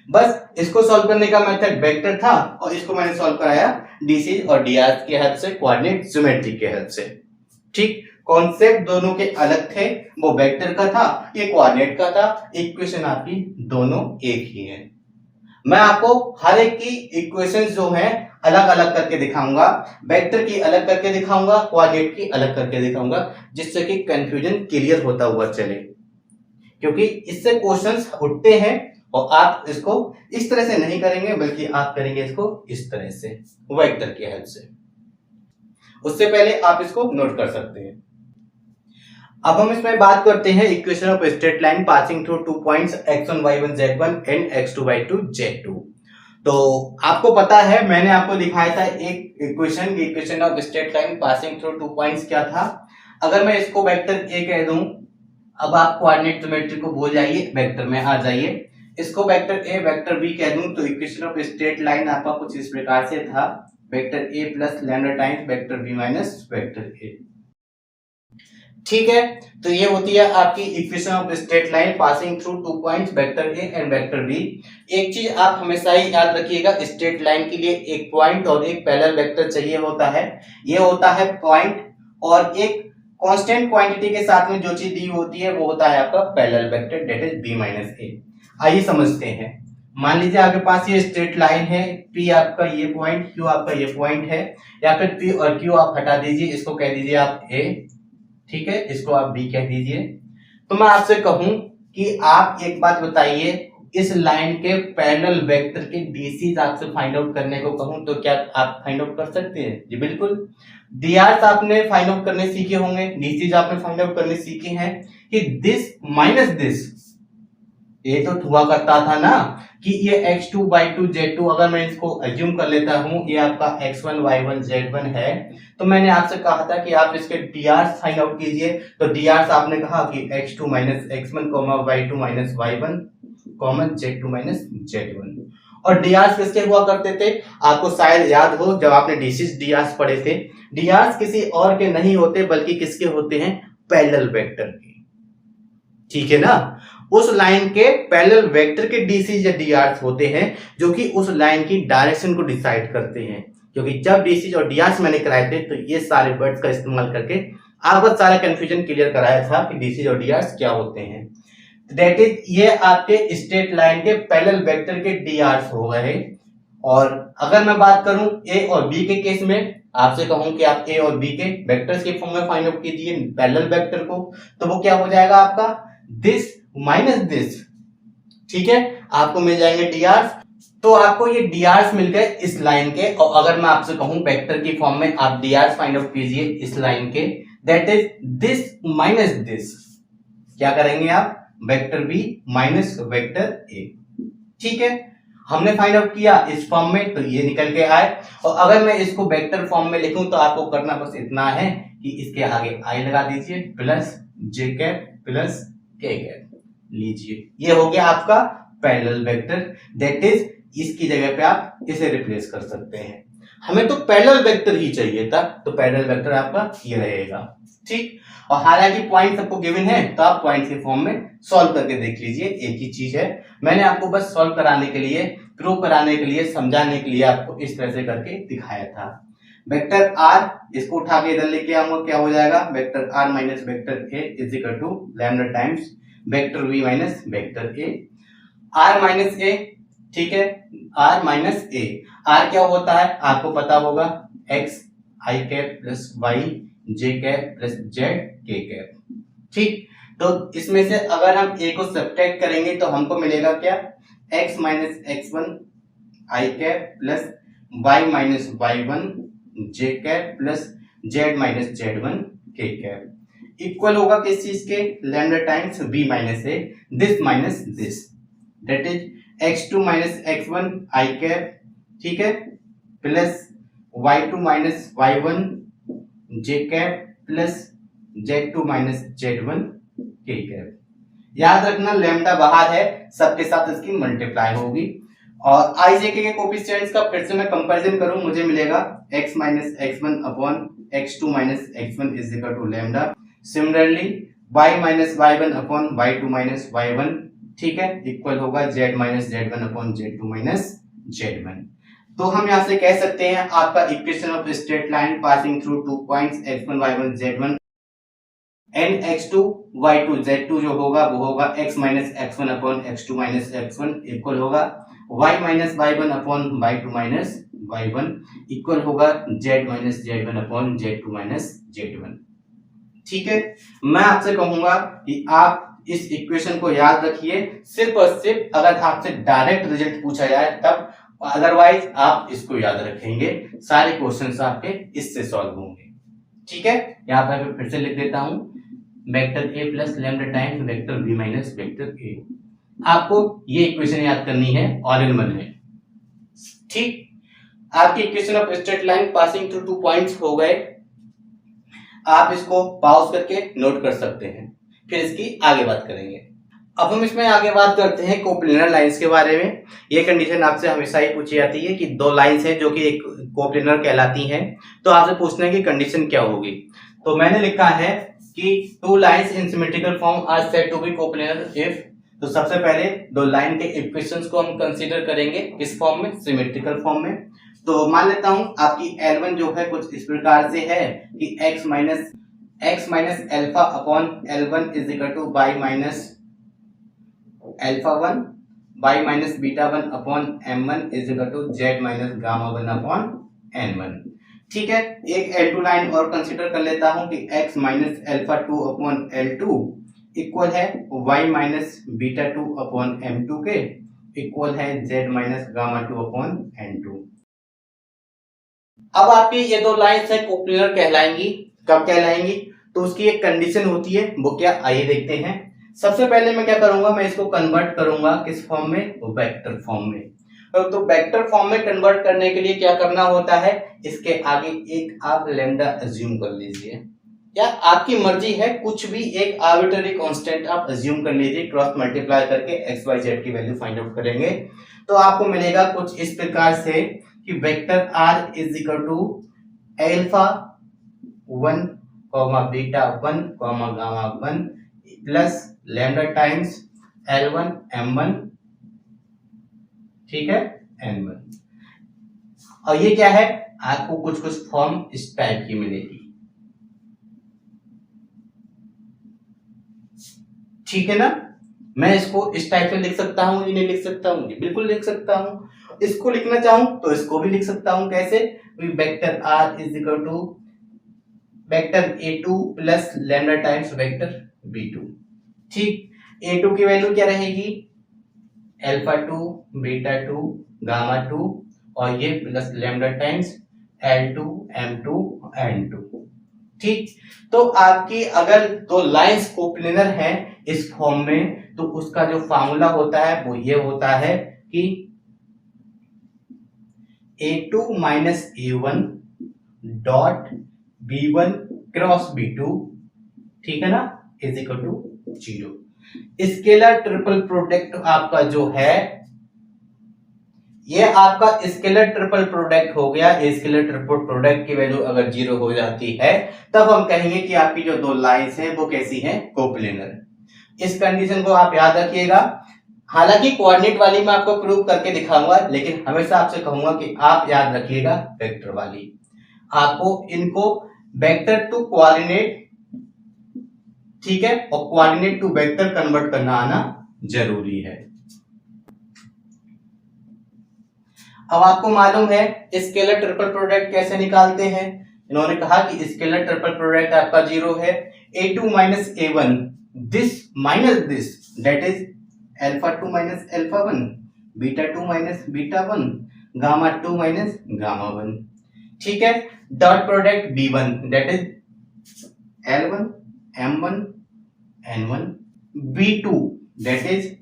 बस इसको सॉल्व करने का मेथड वेक्टर था और इसको मैंने सॉल्व कराया डीसी और डीआर के हेल्प से, कोऑर्डिनेट ज्योमेट्री के हेल्प से। ठीक, कॉन्सेप्ट दोनों के अलग थे, वो वेक्टर का था, ये कोऑर्डिनेट का था, इक्वेशन आपकी दोनों एक ही है। मैं आपको हर एक की इक्वेशंस जो हैं अलग अलग करके दिखाऊंगा, वेक्टर की अलग करके दिखाऊंगा, कोऑर्डिनेट की अलग करके दिखाऊंगा, जिससे कि कंफ्यूजन क्लियर होता हुआ चले, क्योंकि इससे क्वेश्चंस उठते हैं और आप इसको इस तरह से नहीं करेंगे बल्कि आप करेंगे इसको इस तरह से वेक्टर की हेल्प से। उससे पहले आप इसको नोट कर सकते हैं। अब हम इसमें बात करते हैं equation of straight line passing through 2 points x1 y1 z1 and x2 y2 z2। तो आपको पता है मैंने आपको दिखाया था एक equation of straight line passing through 2 points क्या था। अगर मैं इसको वेक्टर ए कह दूं, अब आप कोऑर्डिनेट ज्योमेट्री को भूल जाइए, वेक्टर में आ जाइए, इसको वेक्टर ए वेक्टर बी कह दूं, तो इक्वेशन ऑफ स्ट्रेट लाइन आपका कुछ इस प्रकार से था, vector A plus lambda times vector B minus vector A. ठीक है, तो ये होती है आपकी equation of straight line passing through 2 points vector A and vector B. एक चीज आप हमेशा ही याद रखिएगा, स्ट्रेट लाइन के लिए एक पॉइंट और एक पैरेलल वेक्टर चाहिए होता है। ये होता है पॉइंट, और एक कांस्टेंट क्वांटिटी के साथ में जो चीज दी होती है वो होता है आपका parallel vector, that is b minus a. आइए समझते हैं। मान लीजिए आपके पास ये स्ट्रेट लाइन है, P आपका ये पॉइंट, Q आपका ये पॉइंट है, या फिर P और Q आप हटा दीजिए, इसको कह दीजिए आप A, ठीक है, इसको आप B कह दीजिए। तो मैं आपसे कहूं कि आप एक बात बताइए, इस लाइन के पैरेलल वेक्टर के डीसीज आपसे फाइंड आउट करने को कहूं तो क्या आप फाइंड आउट कर सकते हैं? जी बिल्कुल। डीआर आपने फाइंड आउट करने सीखे होंगे, डीसीज आपने फाइंड आउट करने सीखे हैं कि दिस माइनस दिस, ये तो हुआ करता था ना कि ये x2 y2 z2, अगर मैं इसको अज्यूम कर लेता हूं ये आपका x1 y1 z1 है, तो मैंने आपसे कहा था कि आप इसके dr फाइंड आउट कीजिए। तो dr आपने कहा कि x2 minus x1 y2 minus y1 z2 minus z1। और dr किसके हुआ करते थे? आपको शायद याद हो जब आपने डीसीज dr पढ़े थे, dr किसी और के नहीं होते बल्कि किसके होते हैं? पैरेलल वेक्टर के। ठीक है ना, उस लाइन के पैरेलल वेक्टर के डीसीज या डीआर्स होते हैं जो कि उस लाइन की डायरेक्शन को डिसाइड करते हैं। क्योंकि जब डीसीज और डीआर्स मैंने कराए थे तो ये सारे वर्ड्स का इस्तेमाल करके आपको सारा कंफ्यूजन क्लियर कराया था कि डीसीज और डीआर्स क्या होते हैं। दैट इज ये आपके स्ट्रेट लाइन के पैरेलल वेक्टर के डीआर्स हो गए। और अगर मैं बात करूं ए और बी के केस में, आपसे कहूं कि आप ए और बी के वेक्टर्स के फॉर्म में फाइंड आउट कीजिए पैरेलल वेक्टर को, तो वो क्या हो जाएगा आपका? This minus this. ठीक है, आपको मिल जाएंगे डीआर्स। तो आपको ये डीआर्स मिल गए इस लाइन के, और अगर मैं आपसे कहूं वेक्टर की फॉर्म में आप डीआर्स फाइंड आउट कीजिए इस लाइन के, that is this minus this. क्या करेंगे आप? Vector B minus vector A. ठीक है, हमने फाइंड आउट किया इस फॉर्म में, तो ये निकल के आए। और अगर मैं इसको वेक्टर फॉर्म में लिखूं तो आपको करना बस इतना है कि इसके आगे आई लगा दीजिए प्लस जे कैप प्लस के कैप, लीजिए ये हो गया आपका पैरेलल वेक्टर। दैट इज इसकी जगह पे आप इसे रिप्लेस कर सकते हैं। हमें तो पैरेलल वेक्टर ही चाहिए था, तो पैरेलल वेक्टर आपका ये रहेगा। ठीक, और हालांकि पॉइंट सबको गिवन है तो आप पॉइंट के फॉर्म में सॉल्व करके देख लीजिए, एक ही चीज है। मैंने आपको बस सॉल्व कराने के लिए, प्रूव कराने के लिए, समझाने के लिए आपको इस तरह से करके दिखाया था। वेक्टर आर, इसको उठा के इधर लेके आऊंगा, क्या हो जाएगा, vector are minus vector A is equal to lambda times vector v minus vector a. R minus a, ठीक है, आर माइनस ए। आर क्या होता है आपको पता होगा, एक्स आई कैप प्लस वाई जे कैप प्लस जेड के कैप। ठीक, तो इसमें से अगर हम ए को सब्ट्रैक्ट करेंगे तो हमको मिलेगा क्या, x minus x one i cap plus y minus y one j cap plus z minus z one k cap equal होगा किस चीज के, lambda times v minus a, this minus this, that is x2 minus x1 i cap, ठीक है, plus y2 minus y1 j cap plus z2 minus z1 k cap. याद रखना lambda बाहर है, सबके साथ इसकी मल्टीप्लाई होगी। और आई जे के कोफिशिएंट्स का फिर से मैं कंपैरिजन करूं, मुझे मिलेगा x minus x1 upon x2 minus x1 is equal to lambda. Similarly y minus y1 upon y2 minus y1, ठीक है, इक्वल होगा z minus z1 upon z2 minus z1। तो हम यहां से कह सकते हैं आपका equation of straight line passing through two points x1 y1 z1 and x2 y2 z2 जो होगा वो होगा x minus x1 upon x2 minus x1 equal होगा y minus y1 upon y2 minus y1 equal होगा z minus z1 upon z2 minus z1। ठीक है, मैं आपसे कहूंगा कि आप इस इक्वेशन को याद रखिए, सिर्फ और सिर्फ अगर आपसे डायरेक्ट रिजल्ट पूछा जाए तब, अदरवाइज आप इसको याद रखेंगे, सारे क्वेश्चंस आपके इससे सॉल्व होंगे। ठीक है, यहाँ पर फिर से लिख देता हूं, vector A plus lambda times vector B minus vector A. आपको ये इक्वेशन याद करनी है, ऑल इन वन है। ठीक, आपकी equation of straight line passing through two points हो गए। आप इसको पॉज करके नोट कर सकते हैं, फिर इसकी आगे बात करेंगे। अब हम इसमें आगे बात करते हैं कोप्लेनर लाइंस के बारे में। ये कंडीशन आपसे हमेशा ही पूछी जाती है कि दो लाइंस हैं जो कि एक कोप्लेनर कहलाती हैं, तो आपसे पूछने की कंडीशन क्या होगी। तो मैंने लिखा है कि two lines in symmetrical form are said to be coplanar if, तो सबसे पहले दो लाइन के इक्वेशंस को हम कंसीडर करेंगे किस फॉर्म में, सिमेट्रिकल फॉर्म में। तो मान लेता हूं आपकी L1 जो है कुछ इस प्रकार से है कि x minus alpha upon L1 is equal to y minus alpha 1 y minus beta 1 upon m1 is equal to z minus gamma 1 upon n1। ठीक है, एक L2 लाइन और कंसीडर कर लेता हूं कि x minus alpha 2 upon L2 equal है y minus beta 2 upon m2 के इक्वल है z minus gamma 2 upon n2। अब आपकी ये दो लाइंस है कोप्लेनर कहलाएंगी। कब कहलाएंगी, तो उसकी एक कंडीशन होती है, वो क्या, आइए देखते हैं। सबसे पहले मैं क्या करूंगा, मैं इसको कन्वर्ट करूंगा किस फॉर्म में, तो वेक्टर फॉर्म में। तो वेक्टर फॉर्म में कन्वर्ट करने के लिए क्या करना होता है, इसके आगे एक आप लैम्डा अज्यूम कर लीजिए, या आपकी मर्जी है, कुछ भी एक आर्बिट्ररी कांस्टेंट आप अज्यूम कर लीजिए, क्रॉस मल्टीप्लाई करके एक्स वाई जेड की वैल्यू फाइंड आउट करेंगे तो आपको मिलेगा कुछ इस प्रकार से कि vector R is equal to alpha 1 beta 1 gamma 1 plus lambda times L1 M1, ठीक है, N1। और ये क्या है, आपको कुछ कुछ फॉर्म इस टाइप की मिलेगी। ठीक है ना, मैं इसको इस टाइप से लिख सकता हूं, ये नहीं लिख सकता हूं, ये बिल्कुल लिख सकता हूं। इसको लिखना चाहूं तो इसको भी लिख सकता हूं, कैसे, vector r is equal to vector a2 plus lambda times vector b2। ठीक, a2 की वैल्यू क्या रहेगी, अल्फा 2 बीटा 2 गामा 2 और ये plus lambda times L2 M2 N2। ठीक, तो आपकी अगर दो लाइंस कोप्लेनर हैं इस फॉर्म में, तो उसका जो फार्मूला होता है वो ये होता है कि A2 minus A1 dot B1 cross B2, ठीक है ना, is equal to 0। Scalar triple product आपका जो है, ये आपका स्केलर ट्रिपल प्रोडक्ट हो गया। स्केलर ट्रिपल प्रोडक्ट की वैल्यू अगर 0 हो जाती है तब हम कहेंगे कि आपकी जो दो लाइंस हैं वो कैसी हैं, कोप्लेनर। इस कंडीशन को आप याद रखिएगा। हालांकि कोऑर्डिनेट वाली मैं आपको प्रूव करके दिखाऊंगा, लेकिन हमेशा आपसे कहूंगा कि आप याद रखिएगा वेक्टर वाली। आपको इनको वेक्टर टू कोऑर्डिनेट, ठीक है, और कोऑर्डिनेट टू वेक्टर कन्वर्ट करना आना जरूरी है। अब आपको मालूम है स्केलर ट्रिपल प्रोडक्ट कैसे निकालते हैं। इन्होंने कहा कि स्केलर ट्रिपल प्रोडक्ट आपका 0 है। A2 minus A1 this minus this, that is alpha 2 minus alpha 1, beta 2 minus beta 1, gamma 2 minus gamma 1, ठीक है। Dot product B1 that is L1 M1 N1, B2 that is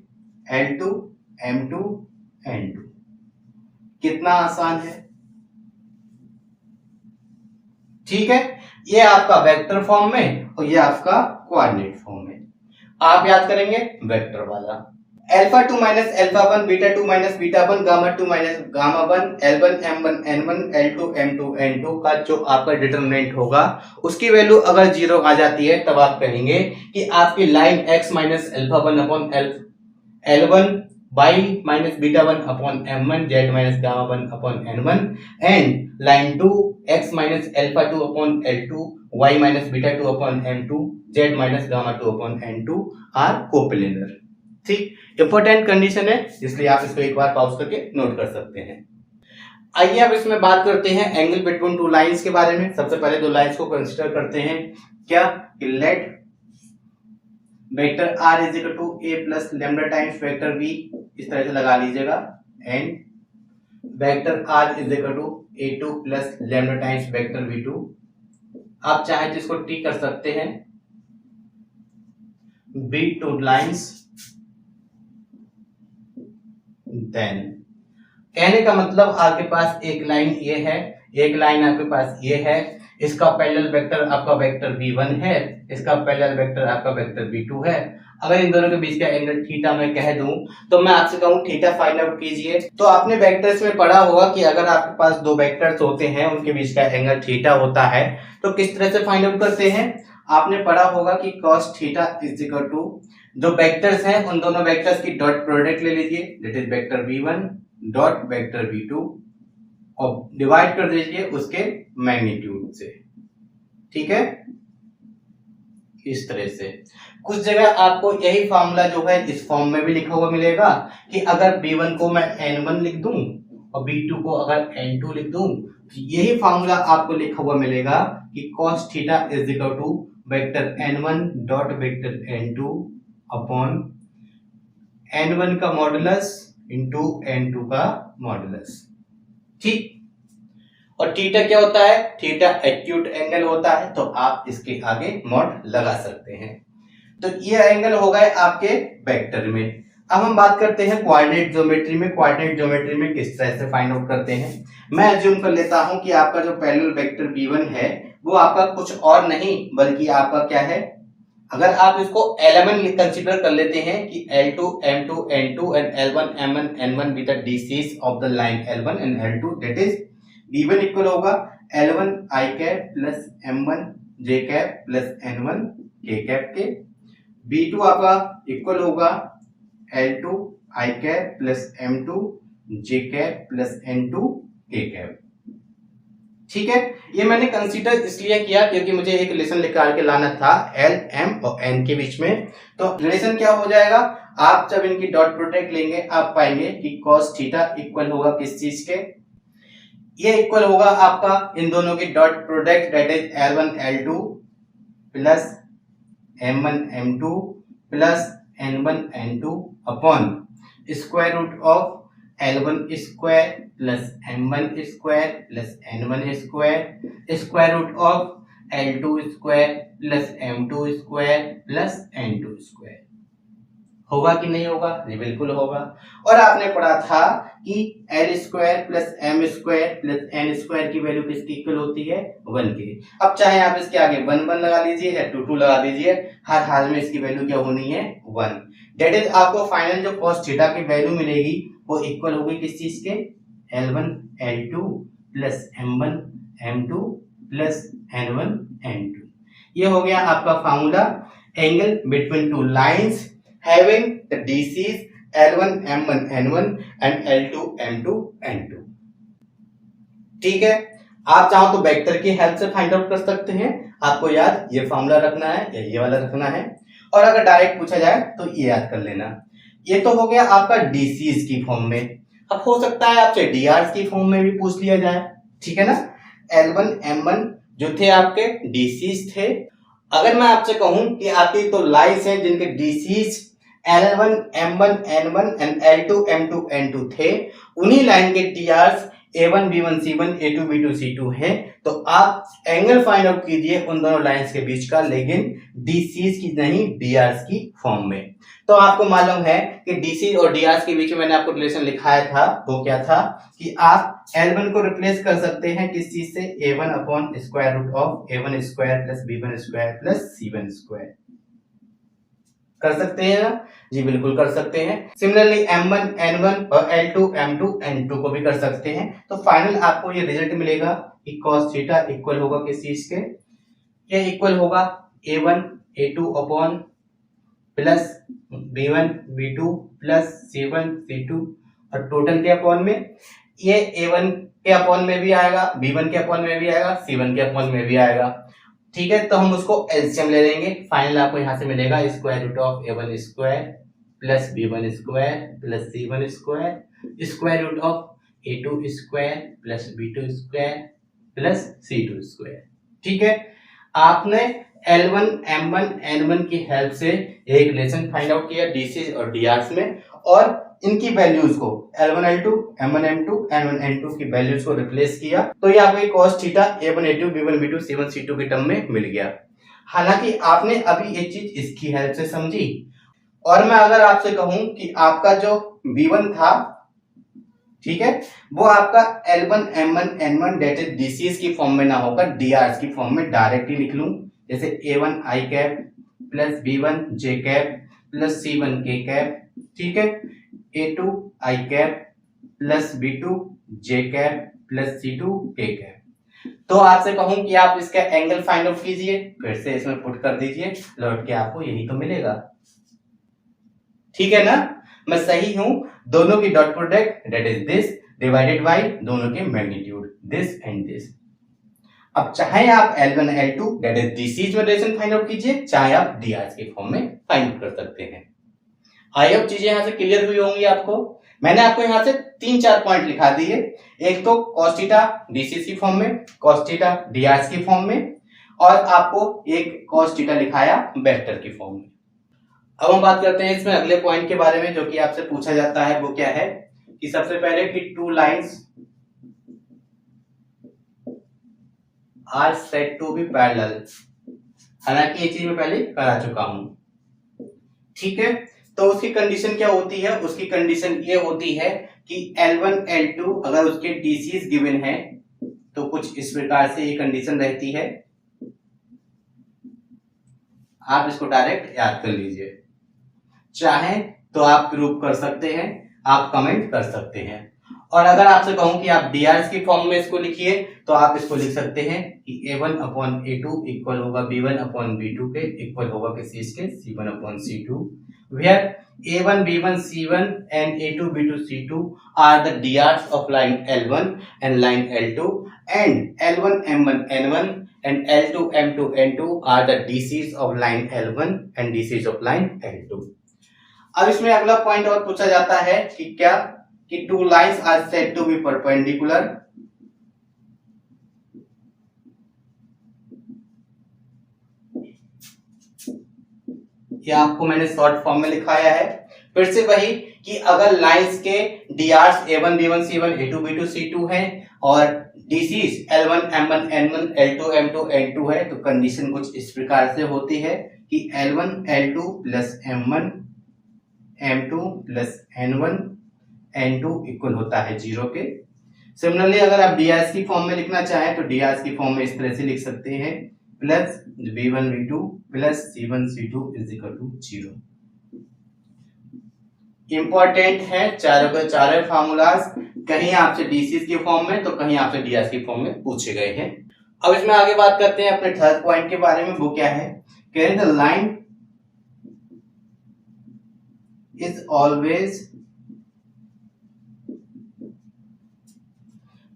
L2 M2 N2। कितना आसान है, ठीक है। ये आपका vector form में और ये आपका कोऑर्डिनेट फॉर्म में। आप याद करेंगे वेक्टर वाला, alpha 2 minus alpha 1, beta 2 minus beta 1, gamma 2 minus gamma 1, L1 M1 N1, L2 M2 N2 का जो आपका डिटरमिनेंट होगा उसकी वैल्यू अगर 0 आ जाती है तब आप कहेंगे कि आपकी line x minus alpha 1 upon L1, y minus beta 1 upon M1, z minus gamma 1 upon N1, and line 2 x minus alpha 2 upon L2, y minus beta 2 upon M2, z minus gamma 2 upon N2 are coplanar. ठीक, important condition है, इसलिए आप इसको एक बार pause करके note कर सकते हैं। आइए अब इसमें बात करते हैं एंगल बिटवीन टू लाइंस के बारे में। सबसे पहले दो लाइंस को कंसीडर करते हैं। क्या, let vector r is equal to a plus lambda times vector v, इस तरह से लगा लीजिएगा, and vector r is equal to a2 plus lambda times vector v2। आप चाहे तो इसको टी कर सकते हैं, बी टू लाइंस, देन कहने का मतलब आपके पास एक लाइन ये है, एक लाइन आपके पास ये है, इसका पैरेलल वेक्टर आपका वेक्टर v1 है, इसका पैरेलल वेक्टर आपका वेक्टर v2 है। अगर इन दोनों के बीच का एंगल थीटा मैं कह दूं तो मैं आपसे कहूं थीटा फाइंड आउट कीजिए। तो आपने वेक्टर्स में पढ़ा होगा कि अगर आपके पास दो वेक्टर्स होते हैं उनके बीच का एंगल थीटा होता है तो किस तरह से फाइंड आउट करते हैं। आपने पढ़ा होगा कि cos theta is equal to, जो वेक्टर्स हैं उन दोनों वेक्टर्स की डॉट प्रोडक्ट ले लीजिए, that is vector v1 dot vector v2, और डिवाइड कर दीजिए उसके मैग्नीट्यूड से, ठीक है, इस तरह से। कुछ जगह आपको यही फार्मूला जो है इस फॉर्म में भी लिखा हुआ मिलेगा कि अगर b1 को मैं n1 लिख दूं और b2 को अगर n2 लिख दूं तो यही फार्मूला आपको लिखा हुआ मिलेगा कि cos theta is equal to vector n1 dot vector n2 upon n1 का मॉडुलस इंटू n2 का मॉडुलस, ठीक। और थीटा क्या होता है, थीटा एक्यूट एंगल होता है, तो आप इसके आगे मॉड लगा सकते हैं। तो ये एंगल हो गए आपके वेक्टर में। अब हम बात करते हैं कोऑर्डिनेट ज्योमेट्री में। कोऑर्डिनेट ज्योमेट्री में किस तरह से फाइंड आउट करते हैं। मैं अज्यूम कर लेता हूं कि आपका जो पैरेलल वेक्टर v1 है वो आपका कुछ और नहीं बल्कि आपका क्या है, अगर आप इसको एलिमेंट कंसीडर कर लेते हैं कि L2 M2 N2 and L1 M1 N1 with the dishes of the line L1 and L2, that is v1 equal होगा L1 I cap plus M1 J cap plus N1 K cap के, v2 आपका equal होगा L2 I cap plus M2 J cap plus N2 K cap, ठीक है। ये मैंने consider इसलिए किया क्योंकि मुझे एक रिलेशन निकाल के लाना था L M और N के बीच में। तो रिलेशन क्या हो जाएगा, आप जब इनकी डॉट प्रोडक्ट लेंगे आप पाएंगे कि cos थीटा इक्वल होगा किस चीज के, ये इक्वल होगा आपका इन दोनों की dot product, that is L1 L2 plus M1 M2 plus N1 N2 upon square root of L1 square plus M1 square plus N1 square, square root of L2 square plus M2 square plus N2 square. होगा कि नहीं होगा? जी बिल्कुल होगा। और आपने पढ़ा था कि L square plus M square plus N square की वैल्यू किसकी इक्वल होती है? 1 की। अब चाहे आप इसके आगे 1 1 लगा लीजिए या 2 2 लगा दीजिए, हर हाल में इसकी वैल्यू क्या होनी है? 1। दैट इज आपको फाइनल जो cos थीटा की वैल्यू मिलेगी वो इक्वल होगी किस चीज के? L1 L2 plus M1 M2 plus N1 N2। ये हो गया आपका formula angle between two lines having the DCs L1 M1 N1 and L2 M2 N2। ठीक है, आप चाहो तो वेक्टर की हेल्प से फाइंड आउट कर सकते हैं। आपको याद ये फार्मूला रखना है या ये वाला रखना है, और अगर डायरेक्ट पूछा जाए तो ये याद कर लेना। ये तो हो गया आपका डीसीज की फॉर्म में। अब हो सकता है आपसे डीआर की फॉर्म में भी पूछ लिया जाए, ठीक है ना। L1 M1 जो थे आपके डीसीज थे। अगर मैं आपसे कहूं कि आपकी तो लाइंस हैं जिनके DCs L1 M1 N1 and L2 M2 N2 थे, उन्हीं लाइन के टीआरस A1 B1 C1 A2 B2 C2 है। तो आप एंगल फाइंड आउट कीजिए उन दोनों लाइंस के बीच का, लेकिन डीसीज की नहीं डीआरस की फॉर्म में। तो आपको मालूम है कि डीसी और डीआरस के बीच में मैंने आपको रिलेशन लिखाया था, वो क्या था कि आप L1 को रिप्लेस कर सकते हैं किस चीज से? A1 upon square root of A1 square plus B1 square plus C1 square. कर सकते हैं ना? जी बिल्कुल कर सकते हैं। सिमिलरली M1 N1 और L2 M2 N2 को भी कर सकते हैं। तो फाइनल आपको ये रिजल्ट मिलेगा कि cos थीटा इक्वल होगा किस चीज के? ये इक्वल होगा A1 A2 upon plus B1 B2 plus C1 C2, और टोटल के अपॉन में ये A1 के अपॉन में भी आएगा, B1 के अपॉन में भी आएगा, C1 के अपॉन में भी आएगा। ठीक है, तो हम उसको एलसीएम ले लेंगे। फाइनल आपको यहां से मिलेगा square root of A1 square plus B1 square plus C1 square square root of A2 square plus B2 square plus C2 square. ठीक है, आपने L1 M1 N1 की हेल्प से एक रिलेशन फाइंड आउट किया डीसी और डीआरस में, और इनकी वैल्यूज को L1 L2 M1 M2 N1 N2 की वैल्यूज को रिप्लेस किया, तो ये आपको cos theta A1 A2 B1 B2 C1 C2 के टर्म में मिल गया। हालांकि आपने अभी ये चीज इसकी हेल्प से समझी, और मैं अगर आपसे कहूं कि आपका जो B1 था, ठीक है, वो आपका L1 M1 N1 that is DCs की फॉर्म में ना होकर डीआरस की फॉर्म में डायरेक्टली लिख लूं, जैसे A1 I cap plus B1 J cap plus C1 K cap, ठीक है, A2 I cap plus B2 J cap plus C2 K cap. तो आपसे कहूं कि आप इसका एंगल फाइंड आउट कीजिए, फिर से इसमें पुट कर दीजिए, लौट के आपको यही तो मिलेगा। ठीक है ना, मैं सही हूं? दोनों की dot product that is this divided by दोनों के मैग्नीट्यूड दिस एंड दिस। अब चाहे आप L1 L2 that is DCs में रिलेशन फाइंड आउट कीजिए, चाहे आप डीआरस के फॉर्म में फाइंड आउट कर सकते हैं। आई होप चीजें यहां से क्लियर हुई होंगी आपको। मैंने आपको यहां से 3-4 पॉइंट लिखा दिए, एक तो cos थीटा डीसीज की फॉर्म में, cos थीटा डीआरस की फॉर्म में, और आपको एक cos थीटा लिखाया वेक्टर की फॉर्म में। अब हम बात करते हैं इसमें अगले पॉइंट के बारे में, जो कि आपसे पूछा जाता है। वो क्या है कि सबसे पहले कि two lines are said to be parallel. हालांकि ये चीज मैं पहले करा चुका हूं, ठीक है। तो उसकी कंडीशन क्या होती है? उसकी कंडीशन ये होती है कि L1 L2 अगर उसके डीसीज गिवन है तो कुछ इस प्रकार से ये कंडीशन रहती है। आप इसको डायरेक्ट याद कर लीजिए, चाहे तो आप प्रूव कर सकते हैं, आप कमेंट कर सकते हैं। और अगर आपसे कहूं कि आप डीआरएस की फॉर्म में इसको लिखिए, तो आप इसको लिख सकते हैं कि A1 अपॉन A2 इक्वल होगा B1 अपॉन B2 के इक्वल होगा किस चीज के? C1 upon C2, where A1 B1 C1 and A2 B2 C2 are the DRs of line L1 and line L2, and L1 M1 N1 and L2 M2 N2 are the DCs of line L1 and DCs of line L2। अब इसमें अगला point और पूछा जाता है कि क्या कि two lines are said to be perpendicular. ये आपको मैंने शॉर्ट फॉर्म में लिखाया है। फिर से वही कि अगर लाइंस के डीआरस A1 B1 C1 A2 B2 C2 है और DCs L1 M1 N1 L2 M2 N2 है, तो कंडीशन कुछ इस प्रकार से होती है कि L1 L2 plus M1 m2 plus n1, n2 equal होता है 0 के। सिमिलरली अगर आप ds की फॉर्म में लिखना चाहें तो ds की फॉर्म में इस तरह से लिख सकते हैं, plus v1 v2 plus c1 c2 is equal to 0। Important है चारों के चारों फार्मूलाज, कहीं आपसे डीसी की फॉर्म में तो कहीं आपसे ds की फॉर्म में पूछे गए हैं। अब इसमें आगे बात करते हैं अपने थर्ड पॉइंट के बारे में। वो क्या है, कह रहे the line is always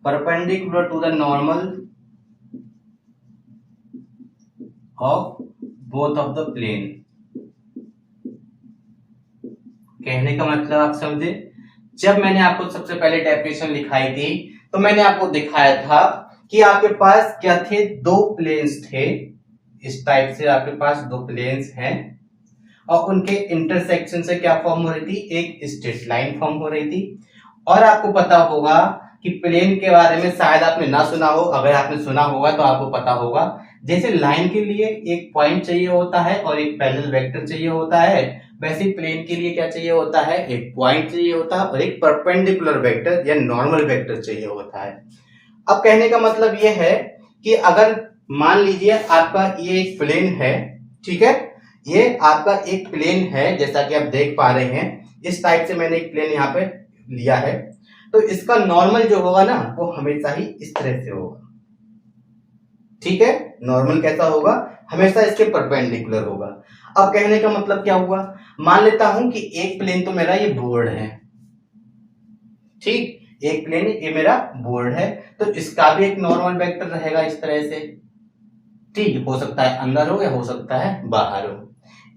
perpendicular to the normal of both of the plane। कहने का मतलब आप समझे, जब मैंने आपको सबसे पहले डेफिनेशन लिखाई थी तो मैंने आपको दिखाया था कि आपके पास क्या थे, दो प्लेन्स थे। इस टाइप से आपके पास दो प्लेन्स हैं और उनके इंटरसेक्शन से क्या फॉर्म हो रही थी, एक स्ट्रेट लाइन फॉर्म हो रही थी। और आपको पता होगा कि प्लेन के बारे में शायद आपने ना सुना हो, अगर आपने सुना होगा तो आपको पता होगा, जैसे लाइन के लिए एक पॉइंट चाहिए होता है और एक पैरेलल वेक्टर चाहिए होता है, वैसे ही प्लेन के लिए क्या चाहिए होता है, एक पॉइंट चाहिए होता है और एक परपेंडिकुलर वेक्टर या नॉर्मल वेक्टर चाहिए होता है। अब कहने का मतलब यह है कि अगर मान लीजिए आपका ये एक प्लेन है, ठीक है, ये आपका एक प्लेन है जैसा कि आप देख पा रहे हैं, इस टाइप से मैंने एक प्लेन यहाँ पे लिया है, तो इसका नॉर्मल जो होगा ना वो हमेशा ही इस तरह से होगा। ठीक है, नॉर्मल कैसा होगा, हमेशा इसके परपेंडिकुलर होगा। अब कहने का मतलब क्या हुआ, मान लेता हूं कि एक प्लेन तो मेरा ये बोर्ड है, ठीक, एक प्लेन ये मेरा बोर्ड है, तो इसका भी एक नॉर्मल वेक्टर रहेगा इस तरह से। ठीक, हो सकता है अंदर हो या हो सकता है बाहर हो।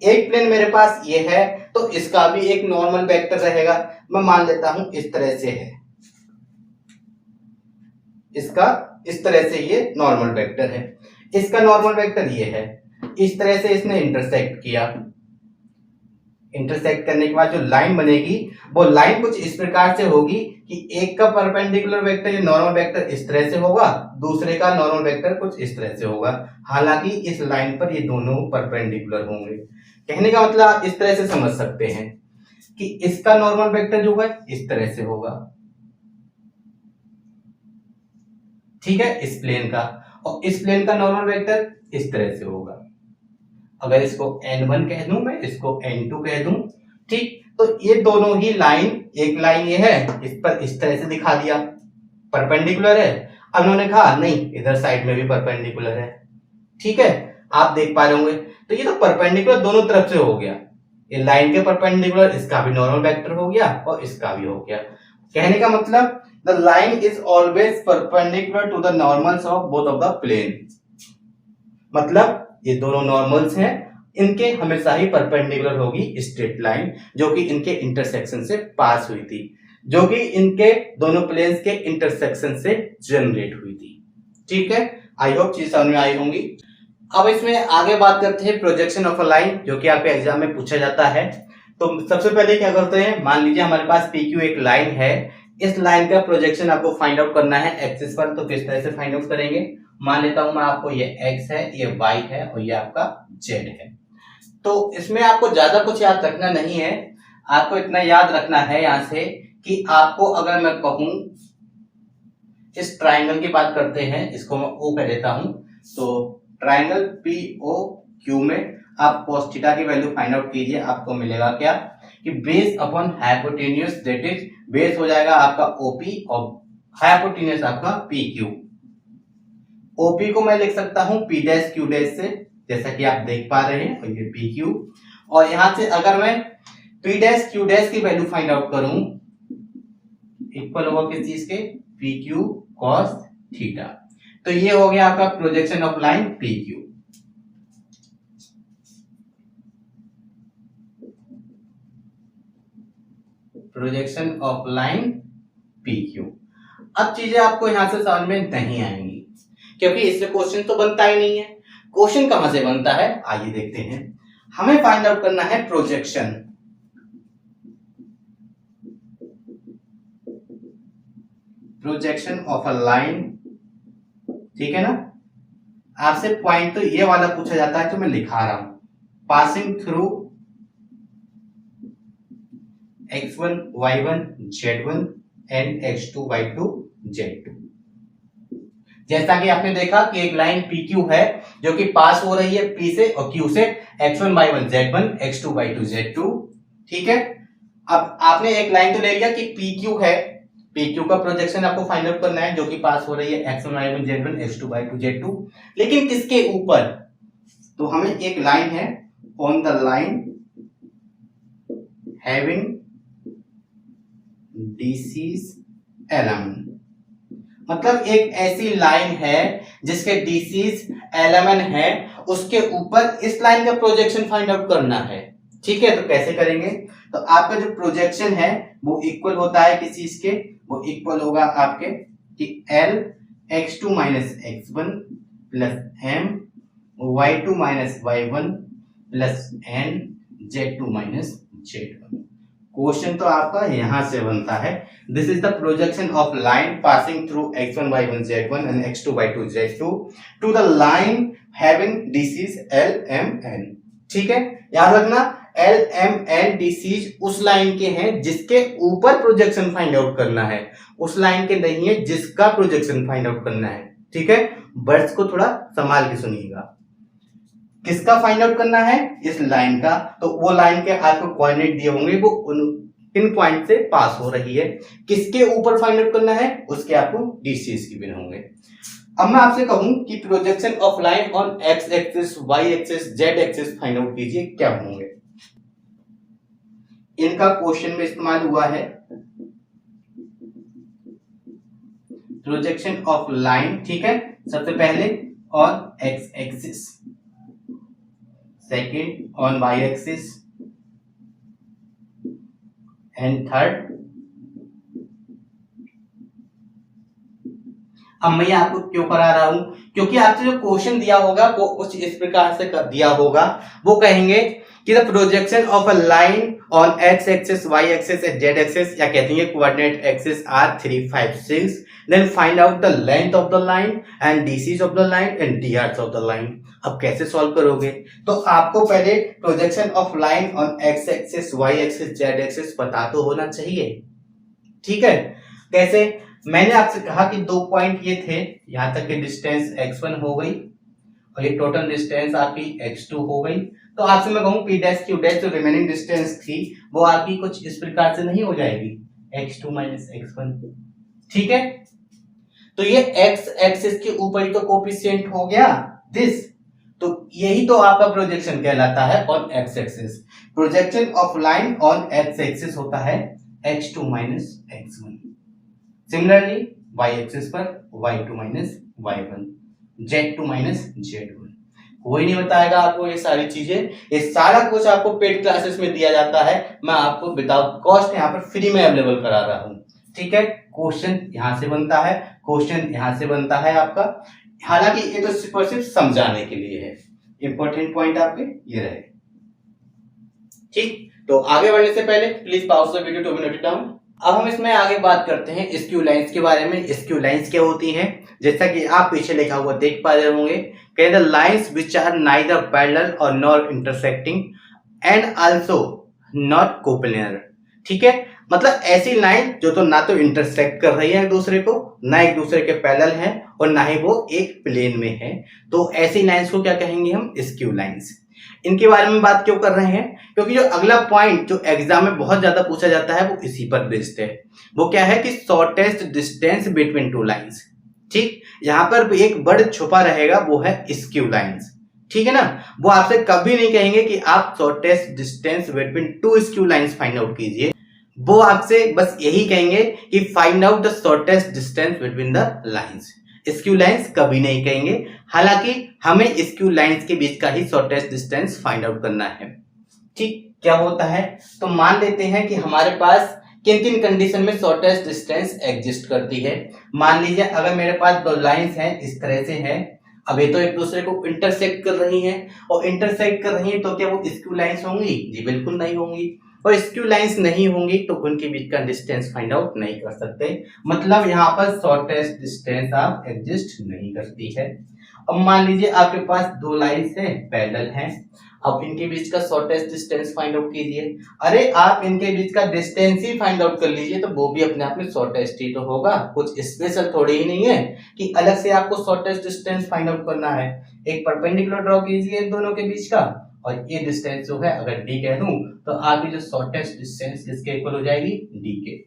एक प्लेन मेरे पास ये है तो इसका भी एक नॉर्मल वेक्टर रहेगा, मैं मान लेता हूं इस तरह से है, इसका इस तरह से ये नॉर्मल वेक्टर है, इसका नॉर्मल वेक्टर ये है। इस तरह से इसने इंटरसेक्ट किया, इंटरसेक्ट करने के बाद जो लाइन बनेगी वो लाइन कुछ इस प्रकार से होगी कि एक का परपेंडिकुलर वेक्टर या नॉर्मल वेक्टर इस तरह से होगा, दूसरे का नॉर्मल वेक्टर कुछ इस तरह से होगा। हालांकि इस लाइन पर ये दोनों परपेंडिकुलर होंगे। कहने का मतलब आप इस तरह से समझ सकते हैं कि इसका नॉर्मल वेक्टर जो है इस तरह से होगा, ठीक है, इस प्लेन का, और इस प्लेन का नॉर्मल वेक्टर इस तरह से होगा। अगर इसको n1 कह दूं, मैं इसको n2 कह दूं, ठीक, तो ये दोनों ही लाइन, एक लाइन ये है, इस पर इस तरह से दिखा दिया, परपेंडिकुलर है। अब उन्होंने कहा नहीं, इधर साइड में भी परपेंडिकुलर है, ठीक है, आप देख पा रहे होंगे, तो ये तो परपेंडिकुलर दोनों तरफ से हो गया, ये लाइन के परपेंडिकुलर, इसका भी नॉर्मल वेक्टर हो गया और इसका भी हो गया। कहने का मतलब the line is always perpendicular to the normals of both of the plane, मतलब ये दोनों नॉर्मल्स हैं, इनके हमेशा ही परपेंडिकुलर होगी स्ट्रेट लाइन जो कि इनके इंटरसेक्शन से पास हुई थी, जो कि इनके दोनों प्लेन्स के इंटरसेक्शन से जनरेट हुई थी। ठीक है, आई होप चीज समझ में आई होंगी। अब इसमें आगे बात करते हैं प्रोजेक्शन ऑफ अ लाइन, जो कि आपके एग्जाम में पूछा जाता है। तो सबसे पहले क्या करते हैं, मान लीजिए हमारे पास PQ एक लाइन है, इस लाइन का प्रोजेक्शन आपको फाइंड आउट करना है एक्सिस पर, तो किस तरह से फाइंड आउट करेंगे। मान लेता हूं मैं आपको, ये x है, ये y है और ये आपका z है। तो इसमें आपको ज्यादा कुछ याद रखना नहीं है, आपको इतना याद रखना है यहां से कि आपको अगर मैं कहूं, इस ट्राइंगल की बात करते हैं, इसको मैं O कह देता हूं, तो ट्राइंगल POQ में आप cos थीटा की वैल्यू फाइंड आउट कीजिए, आपको मिलेगा क्या कि base upon hypotenuse, that is base हो जाएगा आपका OP और हाइपोटेन्यूज आपका PQ। OP को मैं लिख सकता हूं P डैश Q डैश से, जैसा कि आप देख पा रहे हैं, और ये PQ, और यहां से अगर मैं P डैश Q डैश की वैल्यू फाइंड आउट करूं, इक्वल होगा किस चीज के, PQ cos थीटा। तो ये हो गया आपका projection of line PQ। Projection of line PQ। अब चीजें आपको यहां से समझ में नहीं आएंगी, क्योंकि इससे क्वेश्चन तो बनता ही नहीं है। क्वेश्चन कहां से बनता है, आइए देखते हैं। हमें फाइंड आउट करना है projection, projection of a line, ठीक है ना। आपसे पॉइंट तो ये वाला पूछा जाता है जो मैं लिखा रहा हूं, passing through x1 y1 z1 and x2 y2 z2। जैसा कि आपने देखा कि एक लाइन PQ है जो कि पास हो रही है P से और Q से, x1 y1 z1 x2 y2 z2। ठीक है, अब आपने एक लाइन तो ले लिया कि PQ है, PQ का प्रोजेक्शन आपको फाइंड आउट करना है जो कि पास हो रही है x1 y1 z1 x2 y2 z2, लेकिन किसके ऊपर? तो हमें एक लाइन है on the line having DC's element, मतलब एक ऐसी लाइन है जिसके DC's एलिमेंट है, उसके ऊपर इस लाइन का प्रोजेक्शन फाइंड आउट करना है। ठीक है, तो कैसे करेंगे? तो आपका जो प्रोजेक्शन है वो इक्वल होता है किसी चीज के, वो इक्वल होगा आपके कि L x2 minus x1 plus m y2 minus y1 plus n z2 minus z1। Question तो आपका यहां से बनता है, this is the projection of line passing through x1 y1 z1 and x2 y2 z2 to the line having DC's L M N। ठीक है, याद रखना L M N DC's उस लाइन के हैं जिसके ऊपर प्रोजेक्शन फाइंड आउट करना है, उस लाइन के नहीं है जिसका प्रोजेक्शन फाइंड आउट करना है। ठीक है, वर्ड्स को थोड़ा संभाल के सुनिएगा। किसका फाइंड आउट करना है? इस लाइन का। तो वो लाइन के आपको कोऑर्डिनेट दिए होंगे, वो किन पॉइंट से पास हो रही है, किसके ऊपर फाइंड आउट करना है, उसके आपको DC's गिवन होंगे। अब मैं आपसे कहूं कि projection of line on x axis, y axis, z axis find out कीजिए, क्या होंगे? इनका क्वेश्चन में इस्तेमाल हुआ है प्रोजेक्शन ऑफ लाइन। ठीक है, सबसे पहले on x axis, second on y axis and third. अब मैं आपको क्यों करा रहा हूं? क्योंकि आपसे जो क्वेश्चन दिया होगा वो कुछ इस प्रकार से दिया होगा, वो कहेंगे कि the projection of a line on x axis, y axis and z axis, या कहते हैं coordinate axis are 3, 5, 6, then find out the length of the line and DC's of the line and DR's of the line. अब कैसे solve करोगे? तो आपको पहले projection of line on x axis, y axis, z axis पता तो होना चाहिए। ठीक है, कैसे? मैंने आपसे कहा कि दो पॉइंट ये थे, यहां तक की डिस्टेंस x1 हो गई और ये टोटल डिस्टेंस आपकी x2 हो गई। तो आपसे मैं कहूं p डैश q डैश जो रिमेनिंग डिस्टेंस थी वो आपकी कुछ इस प्रकार से नहीं हो जाएगी, x2 माइनस x1। ठीक है, तो ये x एक्सिस के ऊपर ही तो कोफिशिएंट हो गया दिस, तो यही तो आपका प्रोजेक्शन कहलाता है on x axis. Projection of line on x axis होता है x2 minus x1। Similarly y axis पर y2 minus y1, z2 minus z1। कोई नहीं बताएगा आपको ये सारी चीजें, ये सारा कुछ आपको पेड क्लासेस में दिया जाता है, मैं आपको विदाउट कॉस्ट यहाँ पर फ्री में अवेलेबल करा रहा हूँ। ठीक है, क्वेश्चन यहाँ से बनता है, क्वेश्चन यहाँ से बनता है आपका, हालांकि ये तो सिर्फ समझाने के लिए है, इंपॉर्टेंट पॉइंट आपके ये रहे। ठीक, तो आगे बढ़ने से पहले please pause the video to note it down. अब हम इसमें आगे बात करते हैं स्क्यू लाइंस के बारे में। स्क्यू लाइंस क्या होती हैं? जैसा कि आप पीछे लिखा हुआ देख पा रहे होंगे, the lines which are neither parallel और not intersecting and also not coplanar. ठीक है, मतलब ऐसी लाइन जो तो ना तो इंटरसेक्ट कर रही है एक दूसरे को, ना एक दूसरे के पैरेलल है और ना ही वो एक प्लेन में है, तो ऐसी लाइंस को क्या कहेंगे हम? Skew lines. इनके बारे में बात क्यों कर रहे हैं? क्योंकि जो अगला पॉइंट जो एग्जाम में बहुत ज्यादा पूछा जाता है वो इसी पर बेस्ड है। वो क्या है कि shortest distance between two lines. ठीक, यहां पर एक वर्ड छुपा रहेगा, वो है स्क्यू लाइंस। ठीक है ना, वो आपसे कभी नहीं कहेंगे कि आप shortest distance between two skew lines find out कीजिए, वो आपसे बस यही कहेंगे कि find out the shortest distance between the lines. Skew lines कभी नहीं कहेंगे, हालांकि हमें स्क्यू लाइंस के बीच का ही शॉर्टेस्ट डिस्टेंस फाइंड आउट करना है। ठीक, क्या होता है? तो मान लेते हैं कि हमारे पास किन किन कंडीशन में शॉर्टेस्ट डिस्टेंस एग्जिस्ट करती है। मान लीजिए अगर मेरे पास दो लाइंस हैं, इस तरह से हैं, अब ये तो एक दूसरे को इंटरसेक्ट कर रही हैं, और इंटरसेक्ट कर रही हैं तो क्या वो स्क्यू लाइंस होंगी? जी बिल्कुल नहीं होंगी। और स्क्यू लाइंस नहीं होंगी तो उनके बीच का डिस्टेंस फाइंड आउट नहीं कर सकते, मतलब यहाँ पर शॉर्टेस्ट डिस्टेंस आप एग्जिस्ट नहीं करती है। अब मान लीजिए आपके पास दो लाइंस हैं, पैरेलल हैं। अब इनके बीच का शॉर्टेस्ट डिस्टेंस फाइंड आउट कीजिए। अरे आप इनके बीच का डिस्टेंस ही फाइंड आउट कर लीजिए तो वो भी अपने आप में शॉर्टेस्ट ही तो होगा, कुछ स्पेशल थोड़ी ही नहीं है कि अलग से आपको शॉर्टेस्ट डिस्टेंस फाइंड आउट करना है। एक परपेंडिकुलर ड्रॉ कीजिए इन दोनों के बीच का, और ये डिस्टेंस जो है अगर डी कह दूं तो आपकी जो शॉर्टेस्ट डिस्टेंस किसके इक्वल हो जाएगी, डी के।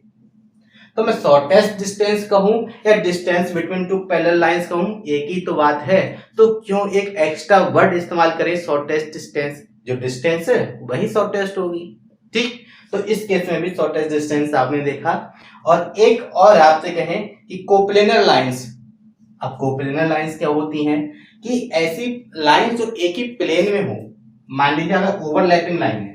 तो मैं शॉर्टेस्ट डिस्टेंस कहूं या distance between two parallel lines कहूं, एक ही तो बात है। तो क्यों एक एक्स्ट्रा वर्ड इस्तेमाल करें, शॉर्टेस्ट डिस्टेंस। जो डिस्टेंस है वही शॉर्टेस्ट होगी, ठीक। तो इस केस में भी शॉर्टेस्ट डिस्टेंस आपने देखा। और एक और आपसे कहें कि कोप्लेनर लाइंस। अब कोप्लेनर लाइंस क्या होती हैं कि ऐसी लाइन जो एक ही प्लेन में हो। मान लीजिए अगर ओवरलैपिंग लाइन है,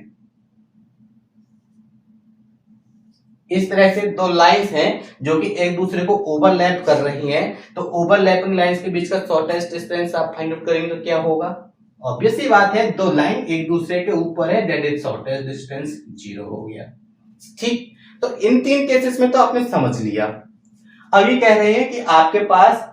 इस तरह से दो लाइंस हैं जो कि एक दूसरे को ओवरलैप कर रही हैं, तो ओवरलैपिंग लाइंस के बीच का शॉर्टेस्ट डिस्टेंस आप फाइंड आउट करेंगे तो क्या होगा, ऑब्वियस सी बात है, दो लाइन एक दूसरे के ऊपर है, दैट इज शॉर्टेस्ट डिस्टेंस 0 हो गया, ठीक। तो इन तीन केसेस में तो आपने समझ लिया। अभी कह रहे हैं कि आपके पास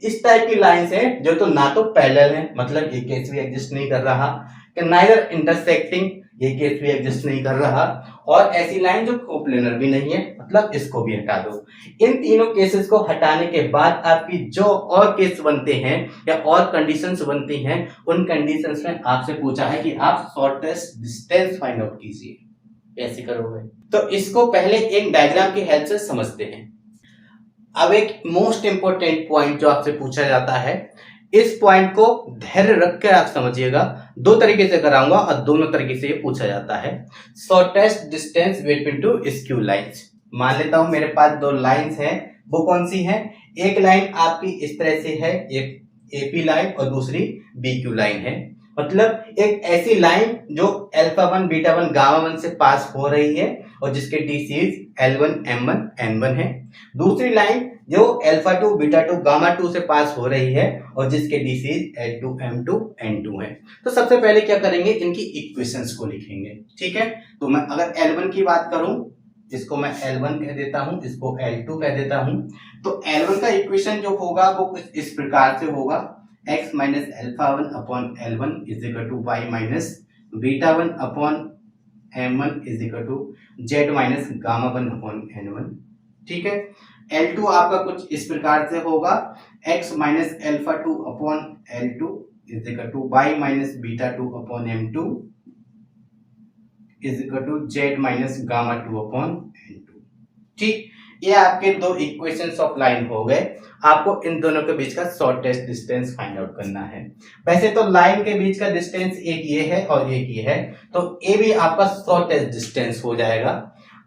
इस टाइप की लाइंस है जो तो ना तो पैरेलल है, मतलब ये केस भी एग्जिस्ट नहीं कर रहा, कि नाइदर इंटरसेक्टिंग, ये केस भी एग्जिस्ट नहीं कर रहा, और ऐसी लाइन जो कोप्लेनर भी नहीं है, मतलब इसको भी हटा दो। इन तीनों केसेस को हटाने के बाद आपकी जो और केस बनते हैं या और कंडीशंस बनती हैं, उन कंडीशंस में आपसे पूछा है कि आप शॉर्टेस्ट डिस्टेंस फाइंड आउट कीजिए। कैसे करोगे, तो इसको पहले एक डायग्राम की हेल्प से समझते हैं। अब एक मोस्ट इंपोर्टेंट पॉइंट जो आपसे पूछा जाता है, इस पॉइंट को धैर्य रखकर आप समझिएगा। दो तरीके से कराऊंगा और दोनों तरीके से ये पूछा जाता है। Shortest distance between two skew lines. मान लेता हूं मेरे पास दो लाइंस हैं, वो कौन सी हैं, एक लाइन आपकी इस तरह से है, एक एपी लाइन और दूसरी बीक्यू लाइन है। मतलब एक ऐसी लाइन जो अल्फा 1 बीटा 1 गामा 1 से पास हो रही है और जिसके डीसीज L1 M1 N1 है। दूसरी लाइन जो अल्फा 2 बीटा 2 गामा 2 से पास हो रही है और जिसके डीसीज L2 M2 N2 है। तो सबसे पहले क्या करेंगे, इनकी इक्वेशंस को लिखेंगे, ठीक है। तो मैं अगर L1 की बात करूं, इसको मैं L1 कह देता हूं, इसको L2 कह देता हूं। तो L1 का इक्वेशन जो होगा वो कुछ इस प्रकार से होगा, x minus alpha 1 upon L1 is equal to y minus beta 1 upon M1 is equal to z minus gamma 1 upon N1, ठीक है। L2 आपका कुछ इस प्रकार से होगा, x minus alpha 2 upon L2 is equal to y minus beta 2 upon M2 is equal to z minus gamma 2 upon N2, ठीक। ये आपके दो इक्वेशंस ऑफ लाइन हो गए। आपको इन दोनों के बीच का शॉर्टेस्ट डिस्टेंस फाइंड आउट करना है। वैसे तो लाइन के बीच का डिस्टेंस एक ये है और एक ये है, तो ये भी आपका शॉर्टेस्ट डिस्टेंस हो जाएगा।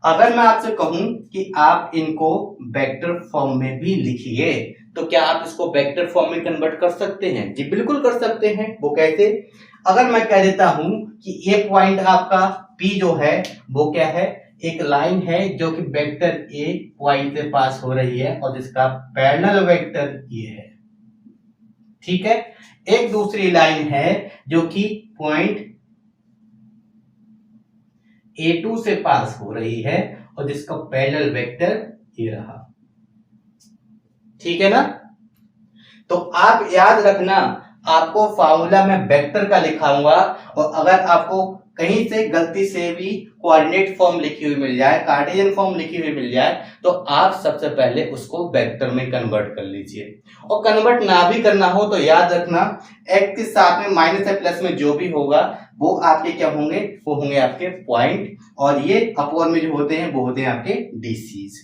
अगर मैं आपसे कहूं कि आप इनको वेक्टर फॉर्म में भी लिखिए, तो क्या आप इसको वेक्टर फॉर्म में कन्वर्ट कर सकते हैं? जी बिल्कुल कर सकते हैं। वो कैसे? अगर मैं कह देता हूं कि ये पॉइंट आपका P जो है वो क्या है, एक लाइन है जो कि वेक्टर ए पॉइंट से पास हो रही है और जिसका पैरेलल वेक्टर ये है, ठीक है। एक दूसरी लाइन है जो कि पॉइंट A2 से पास हो रही है और जिसका पैरेलल वेक्टर ये रहा, ठीक है ना। तो आप याद रखना, आपको फार्मूला में वेक्टर का लिखाऊंगा और अगर आपको कहीं से गलती से भी कोऑर्डिनेट फॉर्म लिखी हुई मिल जाए, कार्टेशियन फॉर्म लिखी हुई मिल जाए, तो आप सबसे पहले उसको वेक्टर में कन्वर्ट कर लीजिए। और कन्वर्ट ना भी करना हो तो याद रखना, एक्स के साथ में माइनस या प्लस में जो भी होगा वो आपके क्या होंगे, वो होंगे आपके पॉइंट, और ये अपॉन में जो होते हैं वो होते हैं आपके डीसीज,